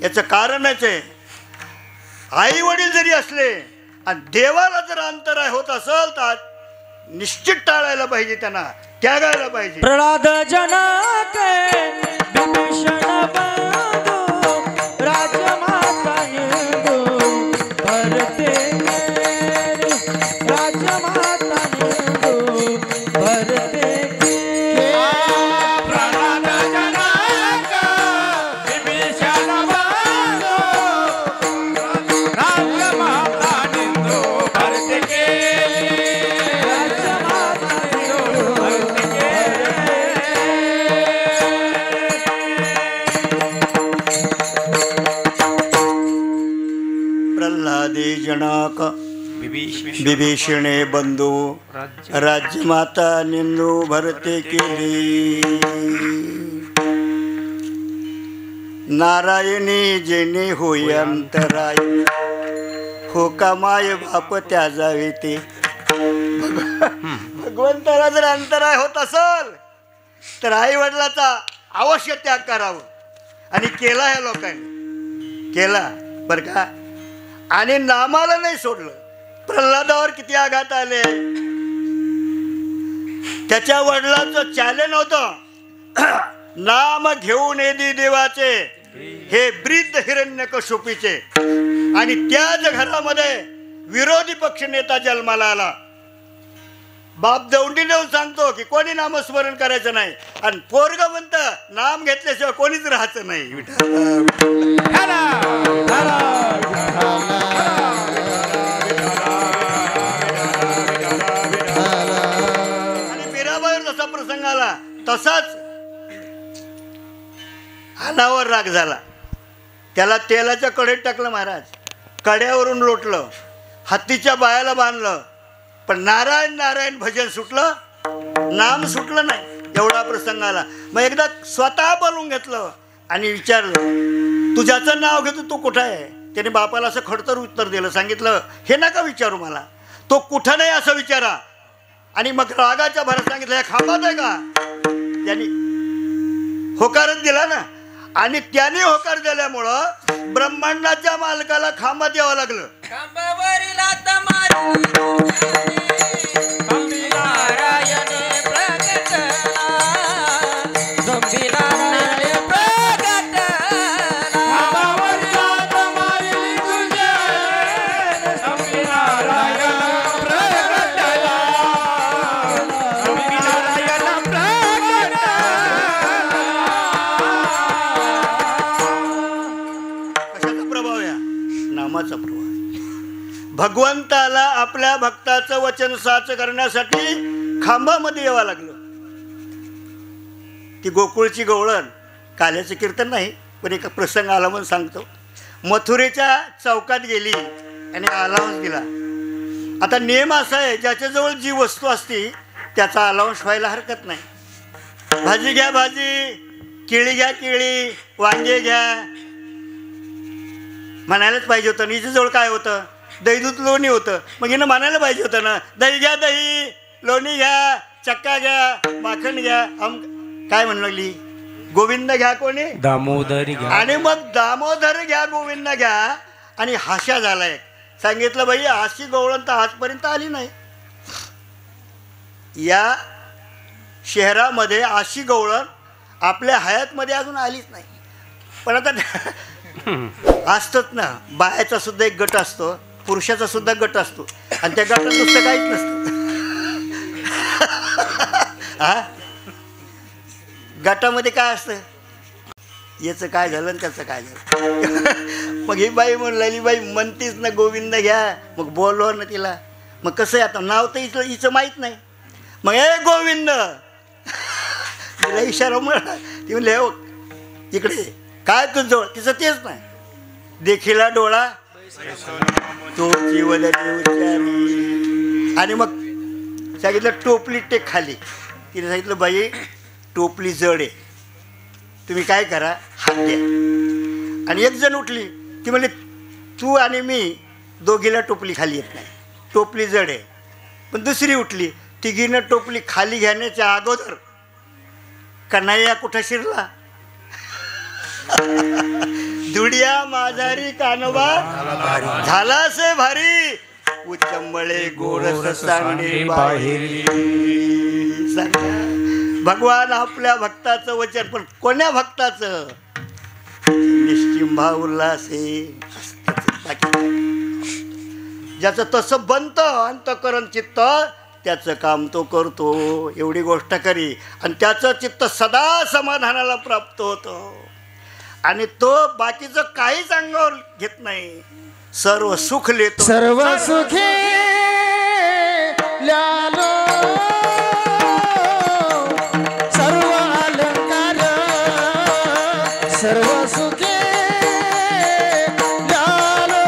याचं कारणच आहे, आई वडील जरी असले आणि देवाला जर अंतराय होत असेल तर निश्चित टाळायला पाहिजे, त्यांना त्यागायला पाहिजे. प्रल्हाद जनके विभीषण बंधू राजमाता इंदू भरते जनक विभीषणे बंधू राज्यमाता निंदू भरते केली नारायणी जेणे होय अंतराय हो का माय बाप त्या जावे ते भगवंताला जर अंतराय होत असेल तर आई वडिलाचा अवश्य त्याग करावं आणि केला ह्या लोकांनी केला बरं का आणि नामाला नाही सोडलं प्रल्हादावर किती आघात आले त्याच्या वडिलांचं चॅलेंज होतं नाम घेऊन येदी देवाचे हे वृद्ध हिरण्यकशिपूचे आणि त्याच घरामध्ये विरोधी पक्ष नेता जन्माला आला बाप दौंडी देऊन सांगतो की कोणी नामस्मरण करायचं नाही आणि पोरग म्हणतं नाम घेतल्याशिवाय कोणीच राहायचं नाही आणि मीराबाईवर जसा प्रसंग आला तसाच अनावर राग झाला त्याला तेलाच्या कढईत टाकलं महाराज कड्यावरून लोटलं हत्तीच्या बायाला बांधलं पण नारायण नारायण भजन सुटलं नाम सुटलं नाही एवढा प्रसंग आला मग एकदा स्वतः बोलून घेतलं आणि विचारलं तुझ्याचं नाव घेतो तू कुठं आहे त्याने बापाला असं खडतर उत्तर दिलं सांगितलं हे नका विचारू मला तो कुठं नाही असं विचारा आणि मग रागाच्या भरात सांगितलं ह्या खांबात आहे का त्यांनी होकारच दिला ना आणि त्याने होकार दिल्यामुळं ब्रह्मांडाच्या मालकाला खांबात यावं लागलं भगवंताला आपल्या भक्ताचं वचन साच करण्यासाठी खांबामध्ये यावं लागलं ती गोकुळची गवळण काल्याचं कीर्तन नाही पण एक प्रसंग आला म्हणून सांगतो मथुरेच्या चौकात गेली आणि अलाउन्स दिला आता नियम असा आहे ज्याच्याजवळ जी वस्तू असते त्याचा अलाउन्स व्हायला हरकत नाही भाजी घ्या भाजी केळी घ्या केळी वांगे घ्या म्हणायलाच पाहिजे होतं आणि हिच्याजवळ काय होतं दही दूध लोणी होतं मग हिनं म्हणायला पाहिजे होतं ना दही घ्या दही लोणी घ्या चक्का घ्या माखण घ्या काय म्हणू लागली गोविंद घ्या कोणी दामोदर घ्या आणि मग दामोदर घ्या गोविंद घ्या आणि हास्या झालाय सांगितलं बाई अशी गवळण तर आजपर्यंत आली नाही या शहरामध्ये अशी गवळण आपल्या हयातमध्ये अजून आलीच नाही पण आता असतोच ना बायाचा सुद्धा एक गट असतो पुरुषाचा सुद्धा गट असतो आणि त्या गटात नुसतं काहीच नसतं हा गटामध्ये काय असतं याचं काय झालं आणि त्याचं काय झालं मग ही बाई म्हणून लागली बाई म्हणतीच ना गोविंद घ्या मग बोलव ना तिला मग कसं आहे आता नाव तर हिचं माहीत नाही मग ए गोविंद तिला इशारा म्हणा ती म्हणले हो इकडे काय तुझं जवळ तिचं तेच नाही देखीला डोळा तो जीवन आणि मग सांगितलं टोपली टेक खाली तिने सांगितलं बाई टोपली जड आहे तुम्ही काय करा हात द्या आणि एक जण उठली ती म्हणली तू आणि मी दोघीला टोपली खाली येत नाही टोपली जड आहे पण दुसरी उठली तिघीनं टोपली खाली घेण्याच्या अगोदर कन्हैया कुठं शिरला दुडिया माझारी कानोबा झाला से भारी उचंबळे गोरस सांगणे बाहेरी भगवान आपल्या भक्ताचं वचन पण कोण्या भक्ताचं निश्चिंभा उल्हासे ज्याचं तसं बनतं अंतःकरण चित्त त्याचं काम तो करतो एवढी गोष्ट करी आणि त्याचं चित्त सदा समाधानाला प्राप्त होतं आणि तो बाकीचं काहीच अंगावर घेत नाही सर्व सुख लेतो सर्व सुखे ल्यालो सर्व अलंकार सर्व सुखे ल्यालो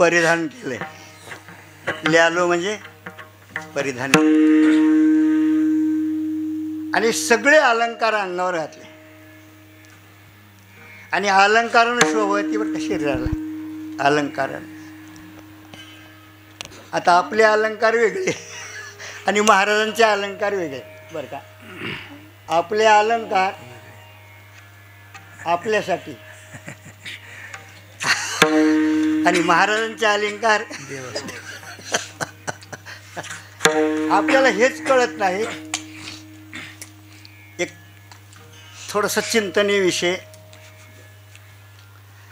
परिधान केले. ल्यालो म्हणजे परिधान. आणि सगळे अलंकार अंगावर घातले. आणि अलंकारानं शोभा येते बरं का शरीराला. अलंकारानं. आता आपले अलंकार वेगळे आणि महाराजांचे अलंकार वेगळे बरं का. आपले अलंकार आपल्यासाठी आणि महाराजांचे अलंकार आपल्याला हेच कळत नाही. एक थोडंसं चिंतनीय विषय.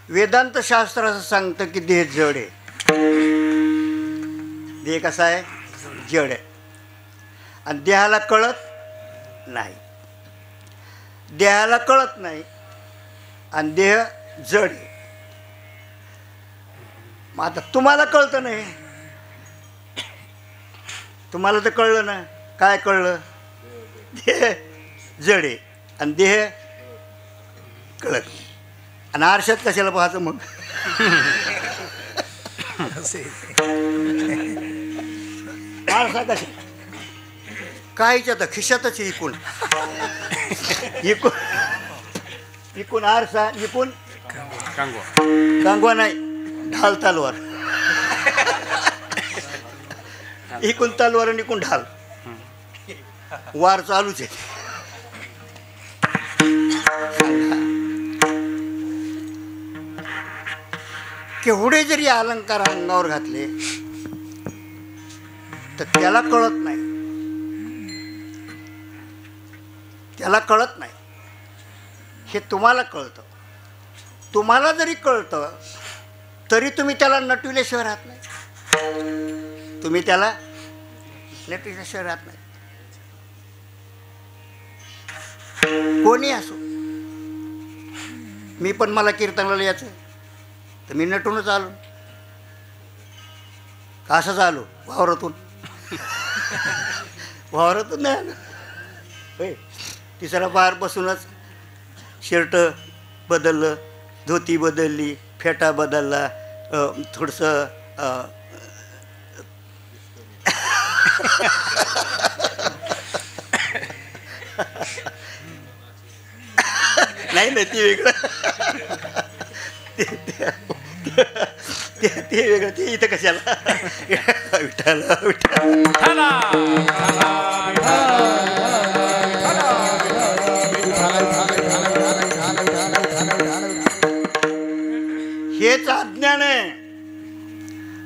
वेदांत शास्त्र असं सांगतं की देह जड आहे. देह कसा आहे? जड आहे. आणि देहाला कळत नाही. देहाला कळत नाही आणि देह जड आहे. मग आता तुम्हाला कळतं नाही. तुम्हाला तर कळलं ना. काय कळलं? देह जड आहे आणि देह कळत नाही. आणि आरशात कशाला पाहतं मग? आरसा कशा कायच्या तर खिशातच इकून इकून इकून आरसा इकून कांगवा नाही ढाल तलवार. इकून तलवार आणि इकून ढाल. वार चालूच आहे. केवढे जरी अलंकार अंगावर घातले तर त्याला कळत नाही. त्याला कळत नाही. हे तुम्हाला कळतं. तुम्हाला जरी कळतं तरी तुम्ही त्याला नटविल्याशिवाय राहत नाही. तुम्ही त्याला नटविल्याशिवाय राहत नाही. कोणी असो. मी पण मला कीर्तनाला यायचं तर मी नटूनच आलो. का असंच आलो वावरातून? वावरातून नाही आलो. होय. तिसरा पार बसूनच शर्ट बदललं, धोती बदलली, फेटा बदलला, थोडंसं नाही नाही ते वेगळं. ते वेगळं. ते इथं कशाला? विठ्ठल विठ्ठल. हेच अज्ञान आहे.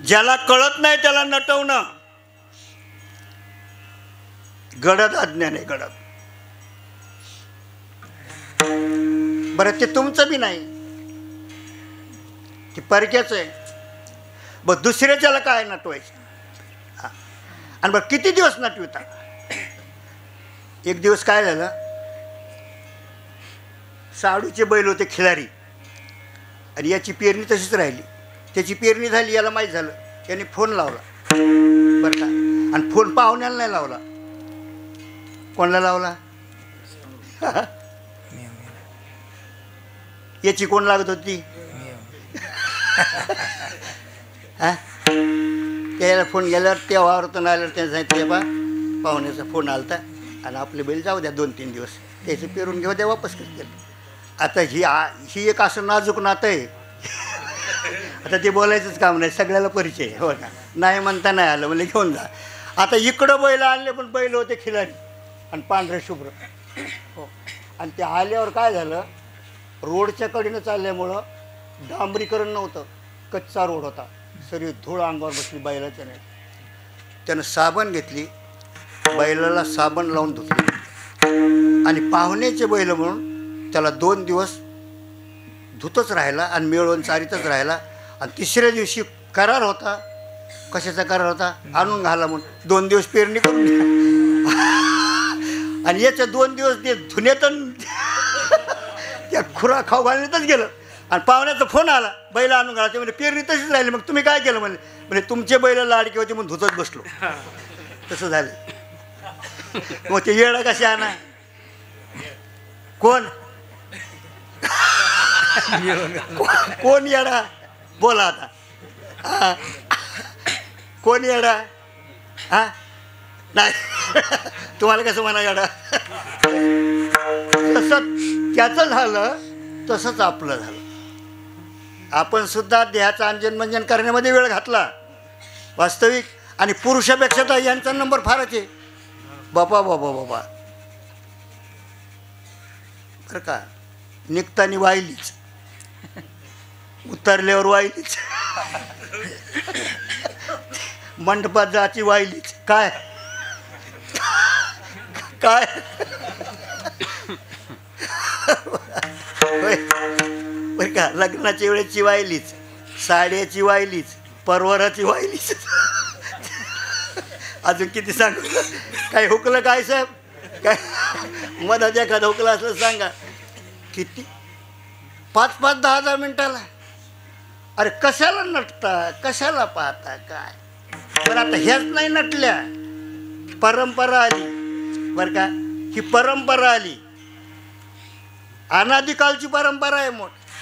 ज्याला कळत नाही त्याला नटवणं गडद अज्ञान आहे. गडद. बरं ते तुमचं बी नाही. ते परक्याचं आहे. बरं दुसऱ्याच्याला काय नटवायचं? हां. आणि बरं किती दिवस नटविता? एक दिवस काय झालं, साडूचे बैल होते खिलारी आणि याची पेरणी तशीच राहिली. त्याची पेरणी झाली, याला माहीत झालं. याने फोन लावला बरं का. आणि फोन पाहुण्याला नाही लावला. कोणाला लावला? याची कोण लागत होती? हां. त्याला फोन गेल्यावर त्या वावरातून आल्यावर त्याने सांगितलं बा पाहुण्याचा फोन आला होता आणि आपले बैल जाऊ द्या 2-3 दिवस, त्याचं पेरून घेऊ द्या, वापस करतील. आता ही एक असं नाजूक नातं आहे. आता ते बोलायचंच काम नाही, सगळ्याला परिचय हो ना. नाही म्हणता नाही आलं म्हणजे घेऊन जा. आता इकडं बैल आणले पण बैल होते खिलारी आणि पांढरे शुभ्र हो. आणि ते आल्यावर काय झालं, रोडच्या कडेनं चालल्यामुळं डांबरीकरण नव्हतं, कच्चा रोड होता. सरी धूळ अंगावर बसली बैलाच्या. नाही त्यानं साबण घेतली, बैलाला साबण लावून धुतली आणि पाहुण्याचे बैल म्हणून त्याला 2 दिवस धुतच राहिला आणि मिळवून चारीतच राहिला. आणि तिसऱ्या दिवशी करार होता. कशाचा करार होता? आणून घाला म्हणून. 2 दिवस पेरणी करून घ्या. आणि याच्या 2 दिवस ते धुण्यातून त्या खुरा खाऊ घालण्यातच गेलं. आणि पाहुण्याचा फोन आला, बैल आणून घाला. ते म्हणजे पेरणी तशीच राहिली. मग तुम्ही काय केलं म्हणजे तुमचे बैल लाडके होते म्हणून धुतच बसलो. तसं झालं. मग ते येडं कसे आणा? कोण कोण येडा? बोला आता. कोण येडा? हा नाही तुम्हाला कसं म्हणा येडा? तसं त्याचं झालं तसंच आपलं झालं. आपण सुद्धा देहाचं अंजनमंजन करण्यामध्ये वेळ घातला वास्तविक. आणि पुरुषापेक्षा तर यांचा नंबर फारच आहे. बाबा बाबा बाबा बरं का. निघतानी वाहिलीच, उतरल्यावर वाहिलीच, मंडपात जायची वाहिलीच. काय काय बरं का. लग्नाच्या वेळेची वाहिलीच, साड्याची वाहिलीच, परवराची वाहिलीच. अजून किती सांगू? काय हुकलं काय साहेब? काय मधात एखादं हुकलं असलं सांगा. किती 5-5, 10-10 मिनिटाला. अरे कशाला नटता, कशाला पाहता काय? पण आता ह्याच नाही नटल्या. परंपरा आली बरं का. ही परंपरा आली, अनादिकालची परंपरा आहे.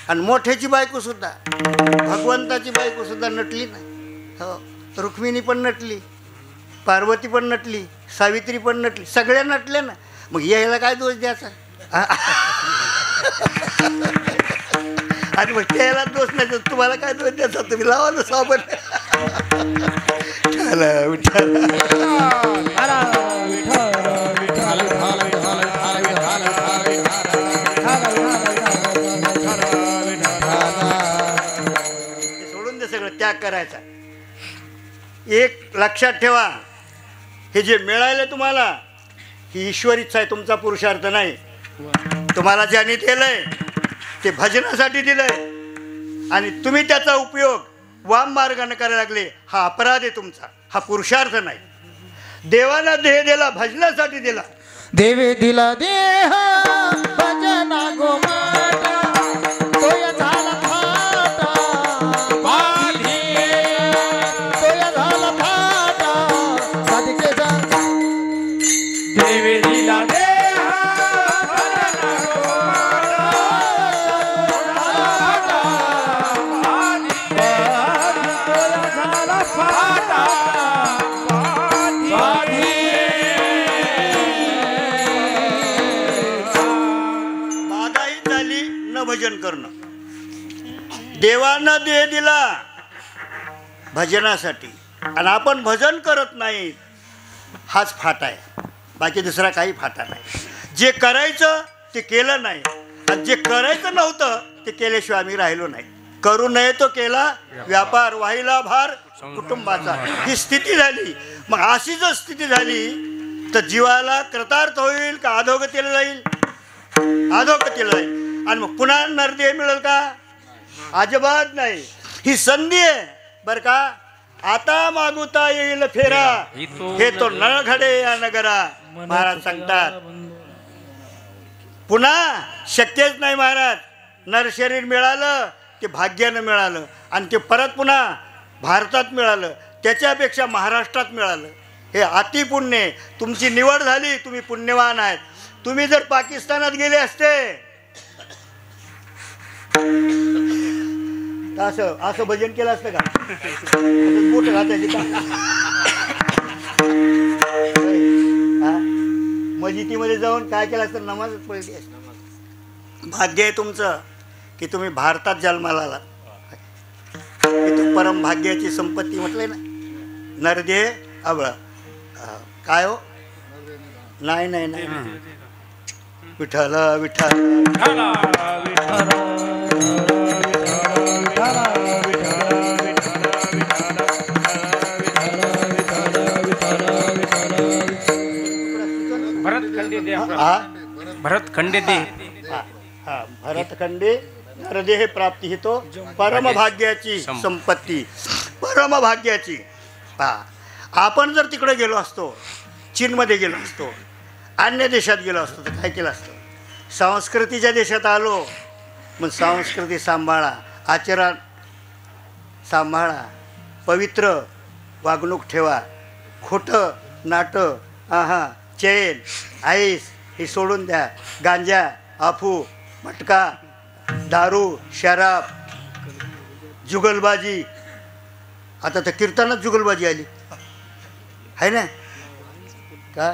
आणि मोठ्याची बायको सुद्धा, भगवंताची बायको सुद्धा नटली नाही. हो, रुक्मिणी पण नटली, पार्वती पण नटली, सावित्री पण नटली, सगळ्या नटल्या ना. मग यायला काय दोष द्यायचा? आणि मग त्याला दोष नाही तर तुम्हाला काय दोष द्यायचा? तुम्ही लावा ना साबण. सोडून दे सगळं, त्याग करायचा. एक लक्षात ठेवा, हे जे मिळालं तुम्हाला ही ईश्वर इच्छा आहे, तुमचा पुरुषार्थ नाही. तुम्हाला ज्याने दिलंय ते भजनासाठी दिलंय आणि तुम्ही त्याचा उपयोग वाम मार्गाने करायला लागले, हा अपराध आहे तुमचा, हा पुरुषार्थ नाही. देवानं देह दिला, भजनासाठी दिला. देवे दिला देह भजना गोमाता, तोय झाला फाटा पाठी, तोय झाला फाटा साधिकेचा. देवे दिला भजन करणं. देवानं देह दिला भजनासाठी आणि आपण भजन करत नाही, हाच फाटा आहे. बाकी दुसरा काही फाटा नाही. जे करायचं ते केलं नाही आणि जे करायचं नव्हतं ते केल्याशिवाय आम्ही राहिलो नाही. करू नये तो केला व्यापार, वाहिला भार कुटुंबाचा. ही स्थिती झाली. मग अशी जर स्थिती झाली तर जीवाला कृतार्थ होईल का अधोगतीला जाईल? अधोगतीला जाईल. आणि मग पुन्हा नरदेह मिळेल का? अजिबात नाही. ही संधी आहे बरं का. आता मागुता येईल फेरा, हे तो नळ घडे या नगरा. महाराज सांगतात पुन्हा शक्यच नाही महाराज. नरशरीर मिळालं ते भाग्यानं मिळालं आणि ते परत पुन्हा भारतात मिळालं, त्याच्यापेक्षा महाराष्ट्रात मिळालं. हे अतिपुण्य. तुमची निवड झाली, तुम्ही पुण्यवान आहेत. तुम्ही जर पाकिस्तानात गेले असते असं असं भजन केलं असतं का? मोठं घातायचे का? मस्जिदीमध्ये जाऊन काय केलं असतं? नमाजच पडली असते. भाग्य आहे तुमचं की तुम्ही भारतात जन्माला आलात. परम भाग्याची संपत्ती म्हटलंय ना. नरदेह अबळ काय हो? नाही नाही नाही, विठ्ठल विठ्ठल भरतखंडे दे. हा, भरतखंडे नरदेह प्राप्ती ही तो परमभाग्याची संपत्ती, परमभाग्याची. आपण जर तिकडे गेलो असतो, चीनमध्ये गेलो असतो, अन्य देशात गेलो असतो तर काय केलं असतं? संस्कृतीच्या देशात आलो मग संस्कृती सांभाळा, आचरण सांभाळा, पवित्र वागणूक ठेवा. खोटं नाटं, चैन आईस हे सोडून द्या. गांजा, अफू, मटका, दारू, शराब, जुगलबाजी आता तर कीर्तनात जुगलबाजी आली आहे ना का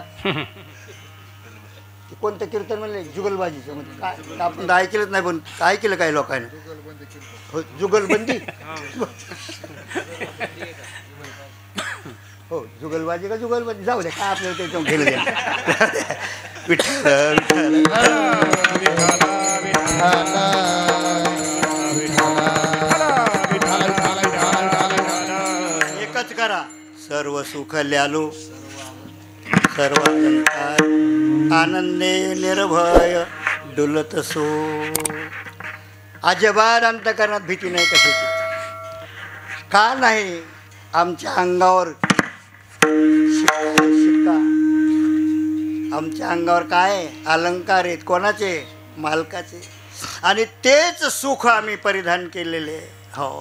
ते कोणतं कीर्तन म्हणले जुगलबाजीचं म्हणजे काय आपण तर ऐकलंच नाही पण ऐकलं काय लोकांनी हो जुगलबंदी हो जुगलबाजी का जुगलबाजी जाऊ दे काय आपल्याला त्याच्यावर गेलं द्या विठ्ठल एकच करा सर्व सुख ल्यालो सर्व अलंकार आनंदे निर्भय डुलत सो अजबार अंतकरणात भीती नाही कशाची का नाही आमच्या अंगावर शिक्का आमच्या अंगावर काय अलंकार आहेत कोणाचे मालकाचे आणि तेच सुख आम्ही परिधान केलेले हो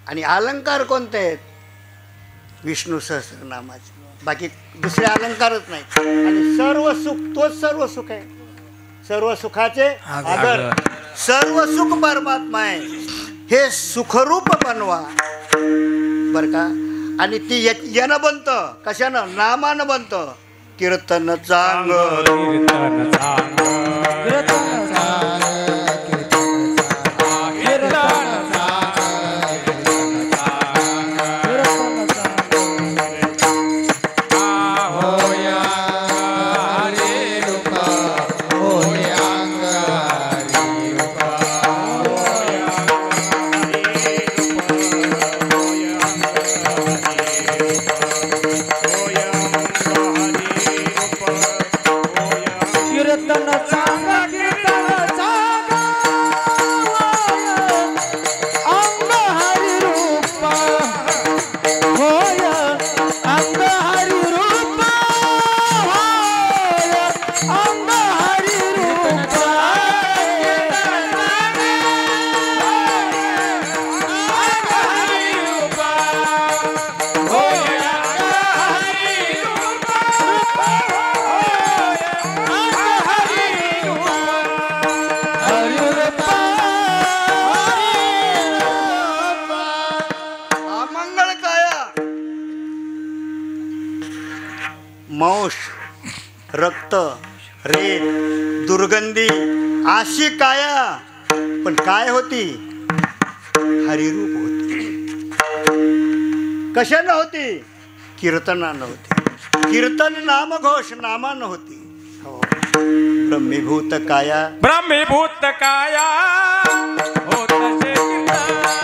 आणि अलंकार कोणते आहेत विष्णू सहस्रनामाचे बाकी दुसरे अलंकारच नाहीत आणि सर्व सुख तोच सर्व सुख आहे सर्व सुखाचे आगर सर्व सुख परमात्मा आहे हे सुखरूप बनवा बर का आणि ती यानं बनतं कशानं नामानं बनतं कीर्तन चांग मौष रक्त रेत दुर्गंधी अशी काया पण काय होती हरिरूप होती कशानं होती कीर्तनानं होती कीर्तन नामघोष नामानं होती हो ब्रह्मीभूत काया ब्रह्मीभूत काया होतसे कीर्तनी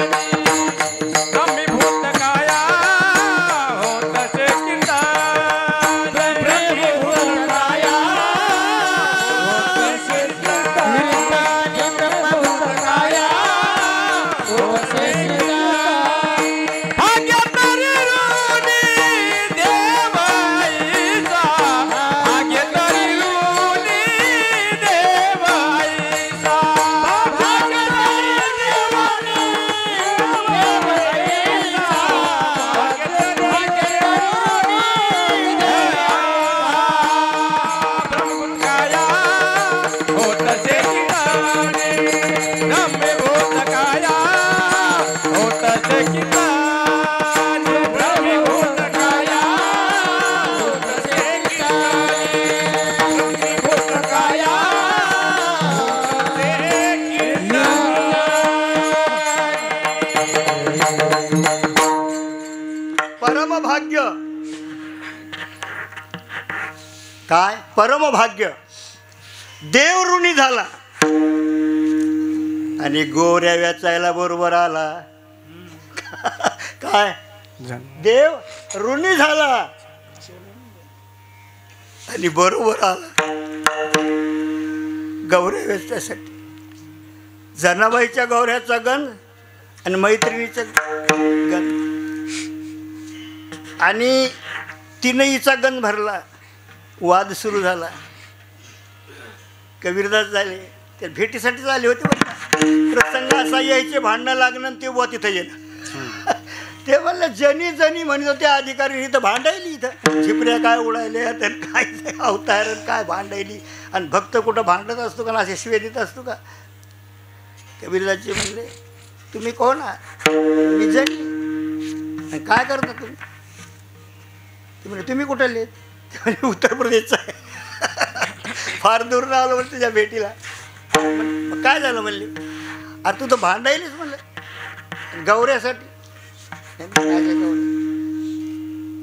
ब्रह्मीभूत काया होतसे कीर्तन ब्रह्मीभूत काया होतसे कीर्तन ब्रह्मीभूत काया होतसे कीर्तन भाग्य तरी ऋणी देवाईचा भाग्य तरी ऋणी देवाईचा भाग्य तरी ऋणी देवाईचा भाग्य तरी ऋणी ब्रह्मभूत काया होतसे कीर्तनी ब्रह्मभूत काया होतसे कीर्तनी ब्रह्मभूत काया होतसे कीर्तनी ब्रह्मभूत काया परमभाग्य काय परमभाग्य देव ऋणी झाला आणि गोऱ्या वेचायला बरोबर आला काय देव ऋणी झाला आणि बरोबर आला गौऱ्या वेचण्यासाठी जनाबाईच्या गौऱ्याचा गण आणि मैत्रिणीचा गण आणि तिने हिचा गण भरला वाद सुरू झाला कबीरदास झाले त्या भेटीसाठी झाले होते बरं प्रसंग असा यायचे भांडणं लागणं आणि ते बुवा तिथं येणं ते म्हणलं जनी जनी म्हणत होते अधिकारी इथं भांडायली इथं झिपऱ्या काय उडायल्या तर काय अवतार काय भांडायली आणि भक्त कुठं भांडत असतो का असे शिवे देत असतो का कबीरदासजी म्हणले तुम्ही कोण आहात मी जनी आणि काय करता तुम्ही? ते म्हणजे तुम्ही कुठले? ते म्हणजे उत्तर प्रदेशचा आहे. फार दूर न आलो म्हणलं तुझ्या भेटीला. मग काय झालं म्हणले? अरे तू तर भांडायलीस म्हणलं गौऱ्यासाठी. काय गौऱ्या?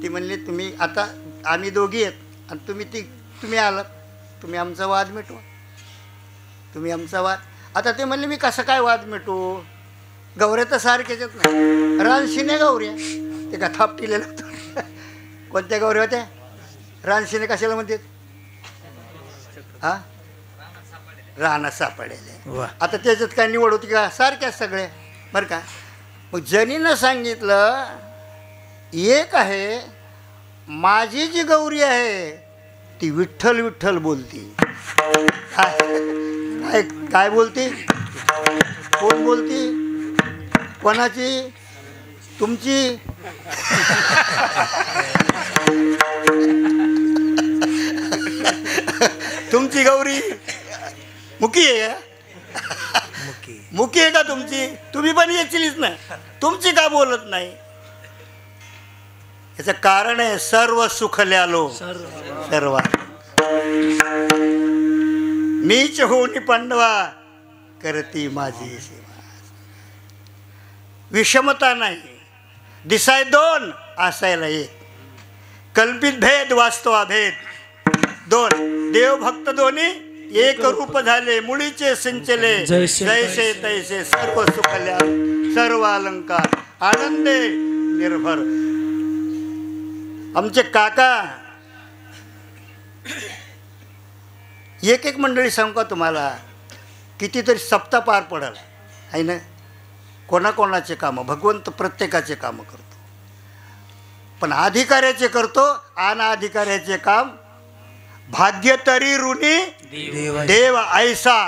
ती म्हणली तुम्ही आता आम्ही दोघी आहेत आणि तुम्ही आलात, तुम्ही आमचा वाद मिटवा, तुम्ही आमचा वाद. आता ते म्हणले मी कसं काय वाद मिटू? गौऱ्या तर सारख्याच नाही, रानशिने गौऱ्या. ते का थापटिलेलं होतं. कोणत्या गौऱ्या होत्या? रानशिने कशाला म्हणतात? हां, रानात सापडलेले. आता त्याच्यात काय निवड होती का? सारख्याच सगळ्या बरं का. मग जनीनं सांगितलं एक आहे माझी जी गौरी आहे ती विठ्ठल विठ्ठल बोलती. काय काय बोलती? कोण बोलती? कोणाची? तुमची? तुमची गौरी मुकी आहे का? मुकी आहे का तुमची? तुम्ही पण येचीलीच ना, तुमची का बोलत नाही? याचं कारण आहे सर्व सुखल्यालो सर्व मीच होऊन पांडवा करती माझी सेवा. विषमता नाही, दिसाय दोन असायला एक. कल्पित भेद वास्तवा भेद दोन. देव भक्त दोन्ही एक रूप झाले, मुळीचे सिंचले जैसे तैसे. सर्व सुखल्या सर्व अलंकार आनंदे निर्भर. आमचे काका एक एक मंडळी सांगू का तुम्हाला, कितीतरी सप्ताह पार पडल आहे ना. कोणाकोणाचे कामं भगवंत प्रत्येकाचे कामं करतो, पण अधिकाऱ्याचे करतो. अनाधिकाऱ्याचे काम भाग्य तरी ऋणी देव ऐसा.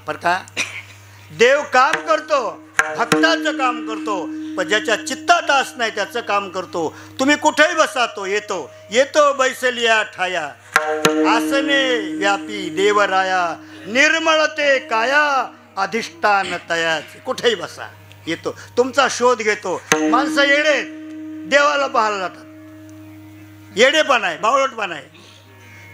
पर का देव काम करतो, भक्ताचं काम करतो, पण ज्याच्या चित्तात आस नाही त्याचं काम करतो. तुम्ही कुठेही बसा तो येतो. येतो बैसलिया ठाया आसने व्यापी देवराया. निर्मळते काया अधिष्ठान तयाच. कुठेही बसा येतो, तुमचा शोध घेतो. माणसं येडे देवाला पाहायला जातात, येडेपण आहे, बावळटपण आहे.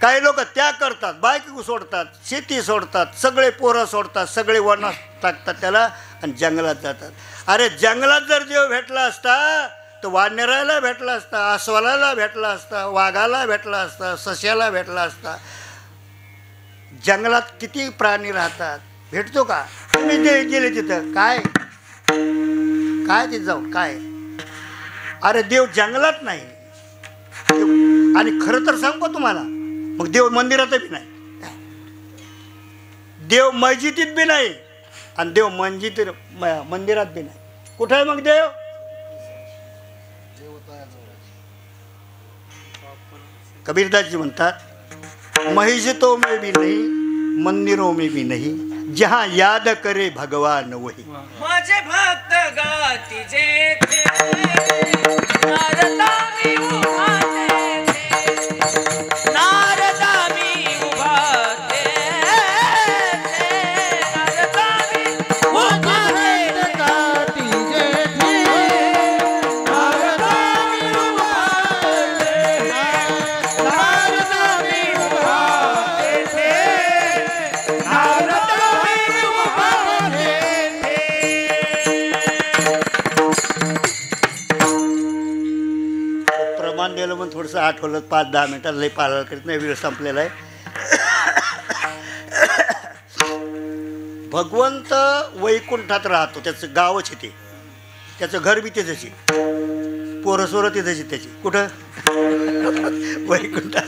काही लोक त्याग करतात, बायको सोडतात, शेती सोडतात, सगळे पोरं सोडतात, सगळे वनात टाकतात त्याला आणि जंगलात जातात. अरे जंगलात जर देव भेटला असता तर वानराला भेटला असता, अस्वलाला भेटला असता, वाघाला भेटला असता, सश्याला भेटला असता. जंगलात किती प्राणी राहतात, भेटतो का? तुम्ही ते गेले तिथं काय काय तिथं जाऊन काय? अरे देव जंगलात नाही. आणि खरं तर सांगू तुम्हाला, मग देव मंदिरात बी नाही, देव मस्जिदीत बी नाही आणि देव मंदिरात बी नाही. कुठे आहे मग देव? कबीरदासजी म्हणतात मस्जिदों में भी नहीं, मंदिरों में भी नहीं, जहाँ याद करे भगवान वही. माझे भक्त गाती जेथे नारदा मी उभा तेथे, नारदा मी उभा तेथे, नारदा मी उभा गाती जेठी, नारदा मी उभा तेथे, नारदा मी उभा तेथे, नारदा मी उभा तेथे. प्रमाण दिलं पण थोडंसं आठवलं 5-10 मिनिटात लई पाळलं करीत नाही, वेळ संपलेला आहे. भगवंत वैकुंठात राहतो, त्याचं गावच येते, त्याचं घर बी तिथंच आहे, पोरं सोरं तिथंच आहे त्याची. कुठं? वैकुंठात.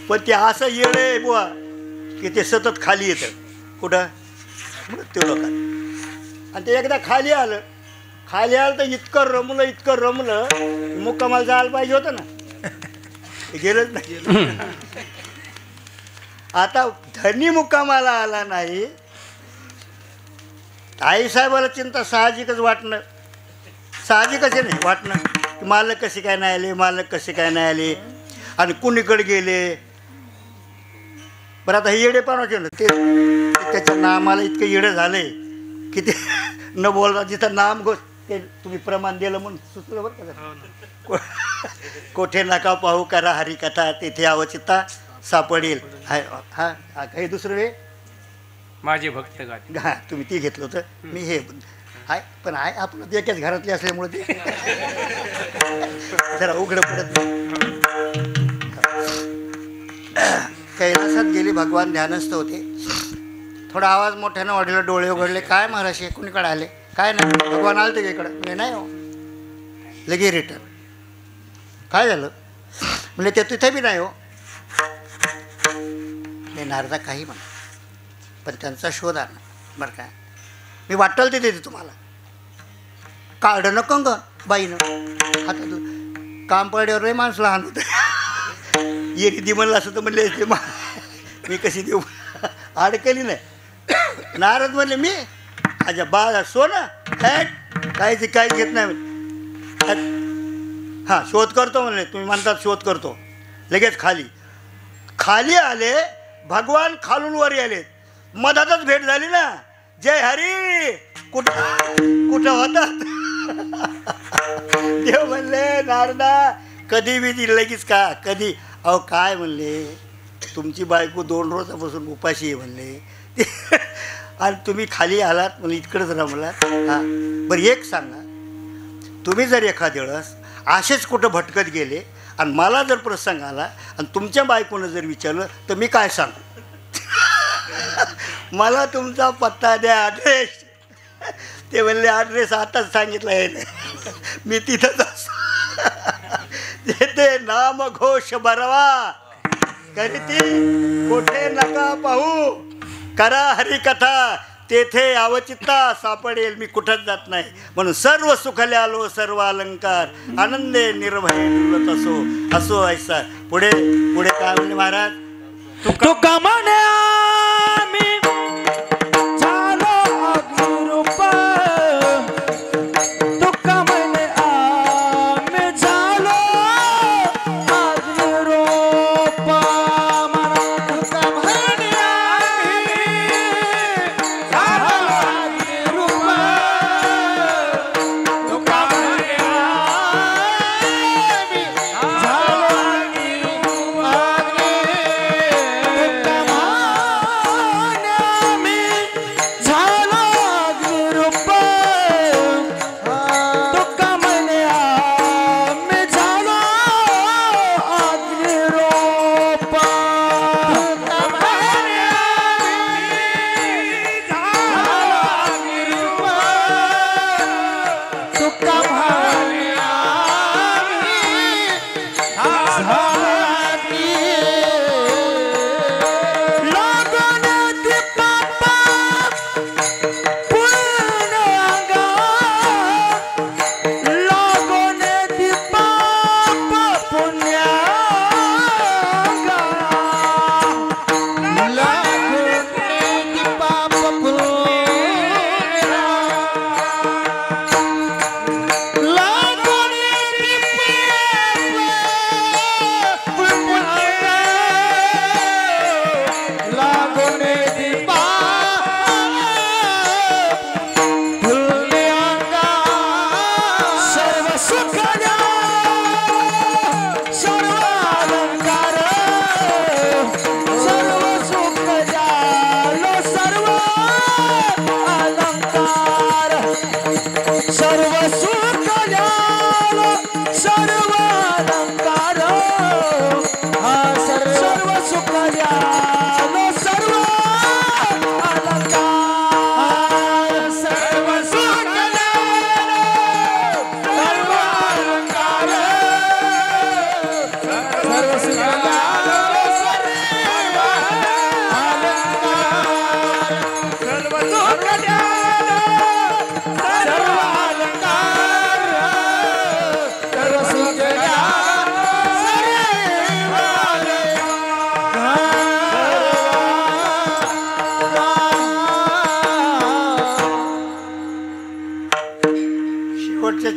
पण ते असं येणं आहे बुवा की ते सतत खाली येतं. कुठं? मृत्यू लोकात. आणि ते एकदा खाली आलं तर इतकं रमलं मुक्कामाला जायला पाहिजे होतं ना, ते गेलंच नाही. आता धनी मुक्कामाला आला नाही. आईसाहेबाला चिंता साहजिकच वाटणं, साहजिकच आहे नाही वाटणं की मालक कसे काय नाही आले, मालक कसे काय नाही आले आणि कुणीकडे गेले. बरं आता हे येडेपणाचे ना ते त्याच्या नामाला इतकं येडं झालंय की ते न बोलता जिथं नाम ते तुम्ही प्रमाण दिलं म्हणून सुचलं बरं का जरा. कोठे नका पाहू करा हरिकथा तेथे अवचिता सापडेल. हा काही दुसरं वे माझे भक्त गाते. हा तुम्ही ती घेतलं होतं मी हे आहे पण आहे आपलं एकाच घरातले असल्यामुळे ते जरा उघडं पडत नाही. कैलासात गेली भगवान ध्यानस्थ होते. थोडा आवाज मोठ्यानं वाढला डोळे उघडले. काय महाराज कुणीकडे आले? काय नाही भगवान आले ते इकडं म्हणजे नाही हो लगे रिटर्न. काय झालं म्हणजे ते तिथे बी नाही हो. ते नारदा काही म्हणा पण त्यांचा शोध आणा बरं काय. मी वाटेल ते देते तुम्हाला. काढणं कंग बाईनं हातात काम पडल्यावर नाही माणसं लहान होतं. येरी दी म्हणलं असं तर म्हणले ते मी कशी देऊ अडकली नाही. नारद म्हणले मी अच्छा बा सोनं काहीच काहीच घेत नाही. हां शोध करतो म्हणले. तुम्ही म्हणतात शोध करतो. लगेच खाली आले. भगवान खालून वर आले. मधातच भेट झाली ना. जय हरी कुठं होतात. देव म्हणले नारदा कधी बी दिली लगेच का कधी. अहो काय म्हणले तुमची बायको 2 रोजापासून उपाशी आहे म्हणले आणि तुम्ही खाली आलात म्हणजे इकडंच रमलात. हां बरं एक सांगा तुम्ही जर एखाद्या वेळेस असेच कुठं भटकत गेले आणि मला जर प्रसंग आला आणि तुमच्या बायकोनं जर विचारलं तर मी काय सांगू. मला तुमचा पत्ता द्या ॲड्रेस. ते म्हणले ॲड्रेस आताच सांगितलं आहे ना मी तिथंच असतो. ते नाम घोष बरवा करीती कोठे नका पाहू करा हरिकथा तेथे अवचिता सापडेल. मी कुठंच जात नाही म्हणून सर्व सुखले आलो सर्व अलंकार आनंदे निर्भय डुलत असो ऐसा. पुढे काय म्हणले महाराज. तुका म्हणे आम्ही झालो अग्निरूप. तुका म्हणे आम्ही झालो अग्निरूप. तुका म्हणे आम्ही झालो अग्निरूप. तुका म्हणे आम्ही झालो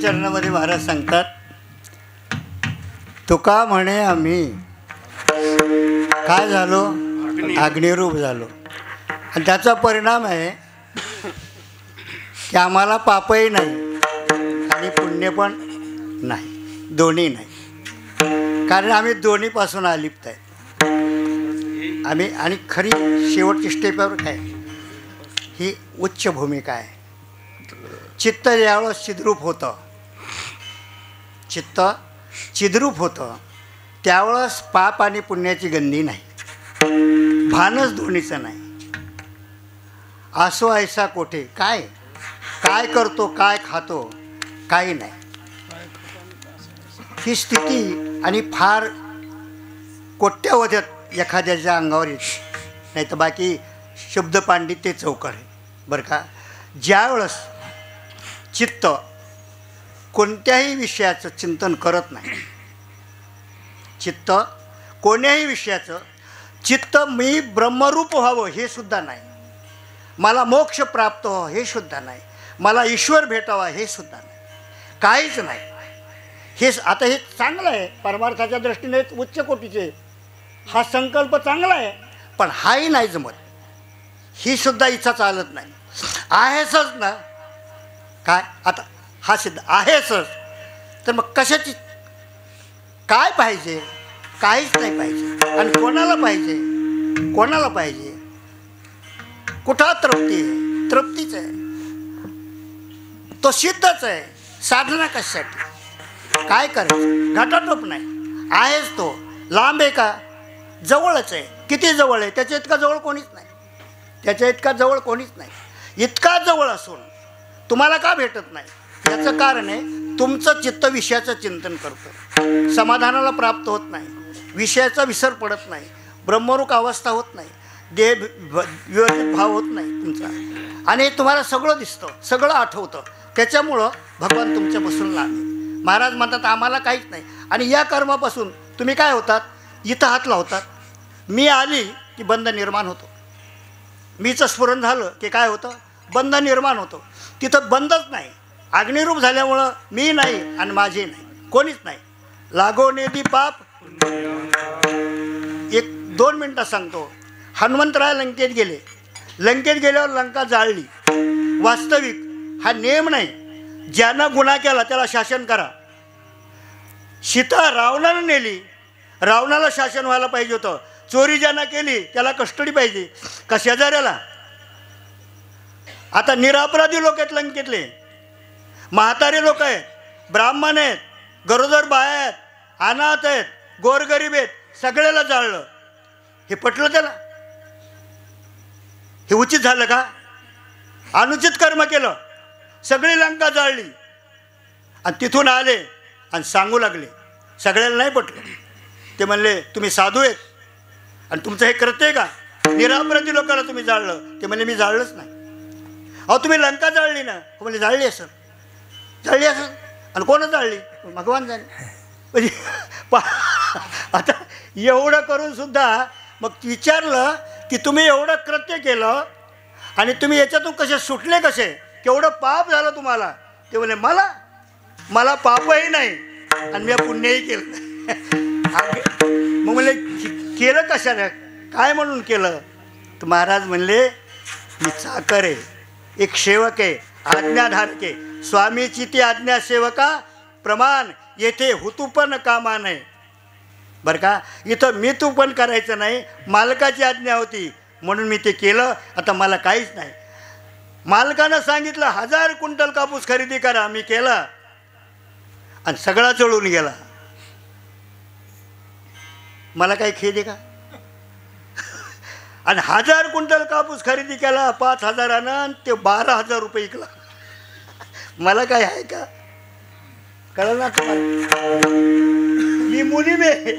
चरणामध्ये महाराज सांगतात तुका म्हणे आम्ही काय झालो अग्निरूप झालो आणि त्याचा परिणाम आहे की आम्हाला पापही नाही आणि पुण्य पण नाही, दोन्ही नाही. कारण आम्ही दोन्हीपासून अलिप्त आहे आम्ही. आणि खरी शेवटची स्टेपवर काय, ही उच्च भूमिका आहे. चित्त ज्यावेळेस चिद्रूप होतं, चित्त चिद्रूप होतं, त्यावेळेस पाप आणि पुण्याची गंधी नाही, भानच दोन्हीचं नाही. आसो ऐसा कोठे, काय काय करतो, काय खातो, काही नाही. ही स्थिती आणि फार कोट्यावध्यात एखाद्याच्या अंगावर येते, नाही तर बाकी शब्द पांडित्य चौकड आहे बरं का. ज्यावेळेस चित्त कोणत्याही विषयाचं चिंतन करत नाही, चित्त कोण्याही विषयाचं, चित्त मी ब्रह्मरूप व्हावं हे सुद्धा नाही, मला मोक्ष प्राप्त व्हावं हे सुद्धा नाही, मला ईश्वर भेटावा हे सुद्धा नाही, काहीच नाही. हे आता हे चांगलं आहे, परमार्थाच्या दृष्टीने उच्च कोटीचे हा संकल्प चांगला आहे, पण हाही नाही जमत, ही सुद्धा इच्छा चालत नाही. आहेसच ना, काय आता हा सिद्ध आहेसच, तर मग कशाची काय पाहिजे, काहीच नाही पाहिजे. आणि कोणाला पाहिजे, कोणाला पाहिजे, कुठं तृप्ती आहे, तृप्तीच आहे, तो सिद्धच आहे. साधना कशासाठी, काय करायचं, घटाटोप नाही, आहेच तो. लांब आहे का, जवळच आहे. किती जवळ आहे, त्याच्या इतका जवळ कोणीच नाही, त्याच्या इतका जवळ कोणीच नाही. इतका जवळ असून तुम्हाला का भेटत नाही, याचं कारण आहे तुमचं चित्त विषयाचं चिंतन करतं, समाधानाला प्राप्त होत नाही, विषयाचा विसर पडत नाही, ब्रह्मरूप अवस्था होत नाही, देह व्यवस्थित भाव होत नाही तुमचा, आणि तुम्हाला सगळं दिसतं, सगळं आठवतं. त्याच्यामुळं भगवान तुमच्यापासून लांब आहे. महाराज म्हणतात आम्हाला काहीच नाही. आणि या कर्मापासून तुम्ही काय होतात, इथं हात लावतात, मी आली की बंध निर्माण होतो, मीचं स्फुरण झालं की काय होतं, बंध निर्माण होतो. तिथं बंधच नाही, अग्निरूप झाल्यामुळं मी नाही आणि माझे नाही, कोणीच नाही. लागो नेदी पाप. 1-2 मिनटात सांगतो. हनुमंतराय लंकेत गेले, लंकेत गेल्यावर लंका जाळली. वास्तविक हा नेम नाही, ज्यानं गुन्हा केला त्याला शासन करा. सीता रावणानं नेली, रावणाला शासन व्हायला पाहिजे होतं. चोरी ज्यानं केली त्याला कस्टडी पाहिजे का शेजाऱ्याला. आता निरापराधी लोक आहेत लंकेतले, म्हातारे लोक आहेत, ब्राह्मण आहेत, गरोदर बाया आहेत, अनाथ आहेत, गोरगरीब आहेत, सगळ्याला जाळलं. हे पटलं त्याला, हे उचित झालं का, अनुचित कर्म केलं, सगळी लंका जाळली. आणि तिथून आले आणि सांगू लागले, सगळ्याला नाही पटलं. ते म्हणले तुम्ही साधू आहेत आणि तुमचं हे कृत्य का, निरापराधी लोकांना तुम्ही जाळलं. ते म्हणले मी जाळलंच नाही. अहो तुम्ही लंका जाळली ना, म्हणजे जाळली असेल, जाळली असेल. आणि कोणच जाळली, भगवान जाणे. म्हणजे आता एवढं करून सुद्धा मग विचारलं की तुम्ही एवढं कृत्य केलं आणि तुम्ही याच्यातून कसे सुटले, कसे, केवढं पाप झालं तुम्हाला. ते म्हणे मला पापही नाही आणि मी पुण्यही केलं नाही. मग म्हणले केलं कशाने, काय म्हणून केलं. तर महाराज म्हणले मी चाकर आहे, एक सेवक आहे, आज्ञाधारक आहे. स्वामीची ती आज्ञा सेवका प्रमाण, येथे हुतूपण कामा नाही. बरं का, इथं मी तू पण करायचं नाही, मालकाची आज्ञा होती म्हणून मी ते केलं. आता मला काहीच नाही. मालकानं सांगितलं 1000 क्विंटल कापूस खरेदी करा, मी केला आणि सगळा चढून गेला. मला काही खेद आहे का. आणि 1000 क्विंटल कापूस खरेदी केला 5000 ते 12000 रुपये विकला. मला काय आहे का, कळलं ना तुम्हाला. मी मुलीम आहे,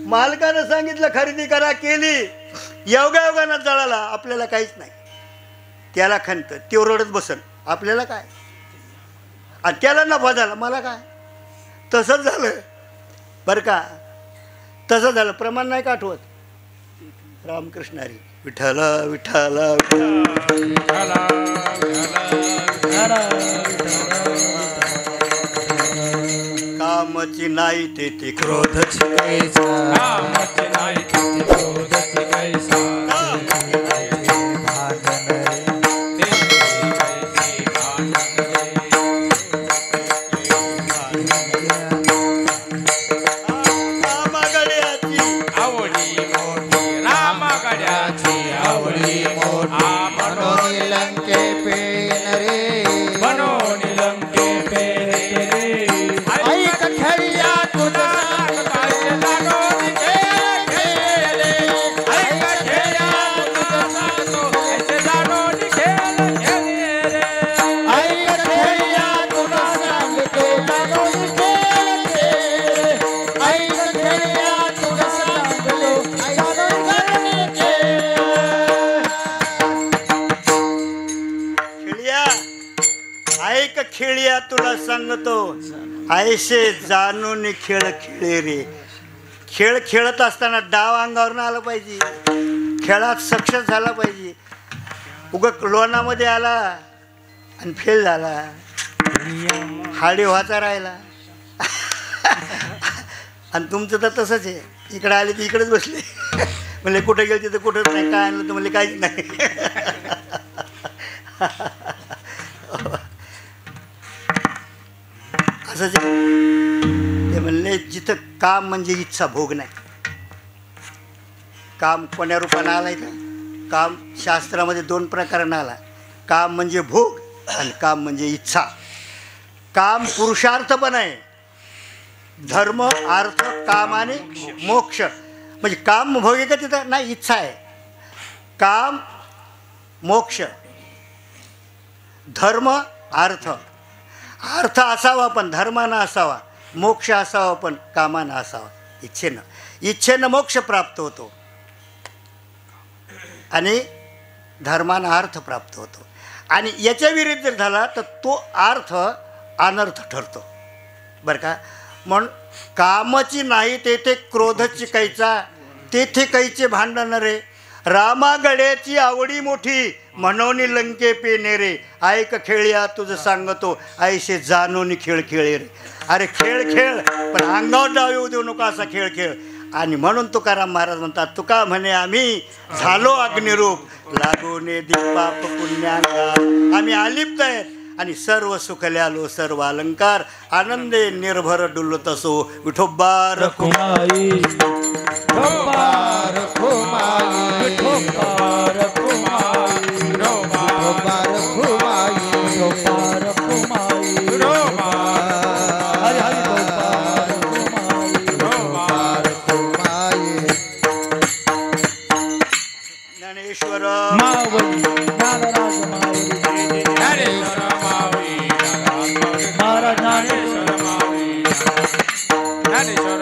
मालकानं सांगितलं खरेदी करा, केली, योगायोगानं जळाला, आपल्याला काहीच नाही. त्याला खंत, तो रडत बसन, आपल्याला काय. आणि त्याला नफा झाला, मला काय. तसंच झालं बरं का, तसं झालं. प्रमाण नाही का आठवत, रामकृष्ण हरी विठ्ठल विठ्ठल कामची नाही ते क्रोधची कैसा, कामची नाही ते क्रोधची कैसा, तुला सांगतो ऐसे जाणून खेळ खेळे रे. खेळ खेळत असताना डाव अंगावरून आला पाहिजे, खेळात सक्सेस झाला पाहिजे. उगं लोणामध्ये आला आणि फेल झाला, हाडी व्हाचा राहिला. आणि तुमचं तर तसंच आहे, इकडे आले तर इकडेच बसले. म्हणले कुठे गेले तिथं कुठंच नाही, काय आणलं तर म्हणले काहीच नाही. असंच ते म्हणले जिथं काम म्हणजे इच्छा भोग नाही. काम कोण्या रूपानं आलाय का? काम शास्त्रामध्ये 2 प्रकारानं आला. काम म्हणजे भोग आणि काम म्हणजे इच्छा. काम पुरुषार्थ पण आहे, धर्म अर्थ काम आणि मोक्ष. म्हणजे काम भोग आहे का तिथं? नाही, इच्छा आहे. काम मोक्ष, धर्म अर्थ. अर्थ असावा पण धर्मानं असावा, मोक्ष असावा पण कामानं असावा. इच्छेनं मोक्ष प्राप्त होतो आणि धर्मानं अर्थ प्राप्त होतो. आणि याच्या विरुद्ध जर झाला तर तो अर्थ अनर्थ ठरतो बरं का. म्हणून कामाची नाही तेथे क्रोध चिकायचा, तेथे कैचे भांडण रे. रामागड्याची आवडी मोठी म्हणून लंके पेने रे. ऐक खेळ्या तुझं सांगतो ऐसे जाणून खेळ खेळे रे. अरे खेळ खेळ पण अंगावर डाव येऊ देऊ नको असा खेळ खेळ. आणि म्हणून तुकाराम महाराज म्हणतात, तुका म्हणे आम्ही झालो अग्निरूप लागूने दीपाप पुण्यांगा. आम्ही अलिप्त आहेत आणि सर्व सुखल्यालो सर्व अलंकार आनंदे निर्भर डुलत असो. विठोबा रखुमाई विठोबा रखुमाई, विठोबा रखुमाई, विठोबा रखुमाई, विठोबा रखुमाई, विठोबा हरि हरि विठोबा रखुमाई. ज्ञानेश्वर मावली ज्ञानराज मावली, ज्ञानेश्वर माऊली, महाराज ज्ञानेश्वर ज्ञानेश्वर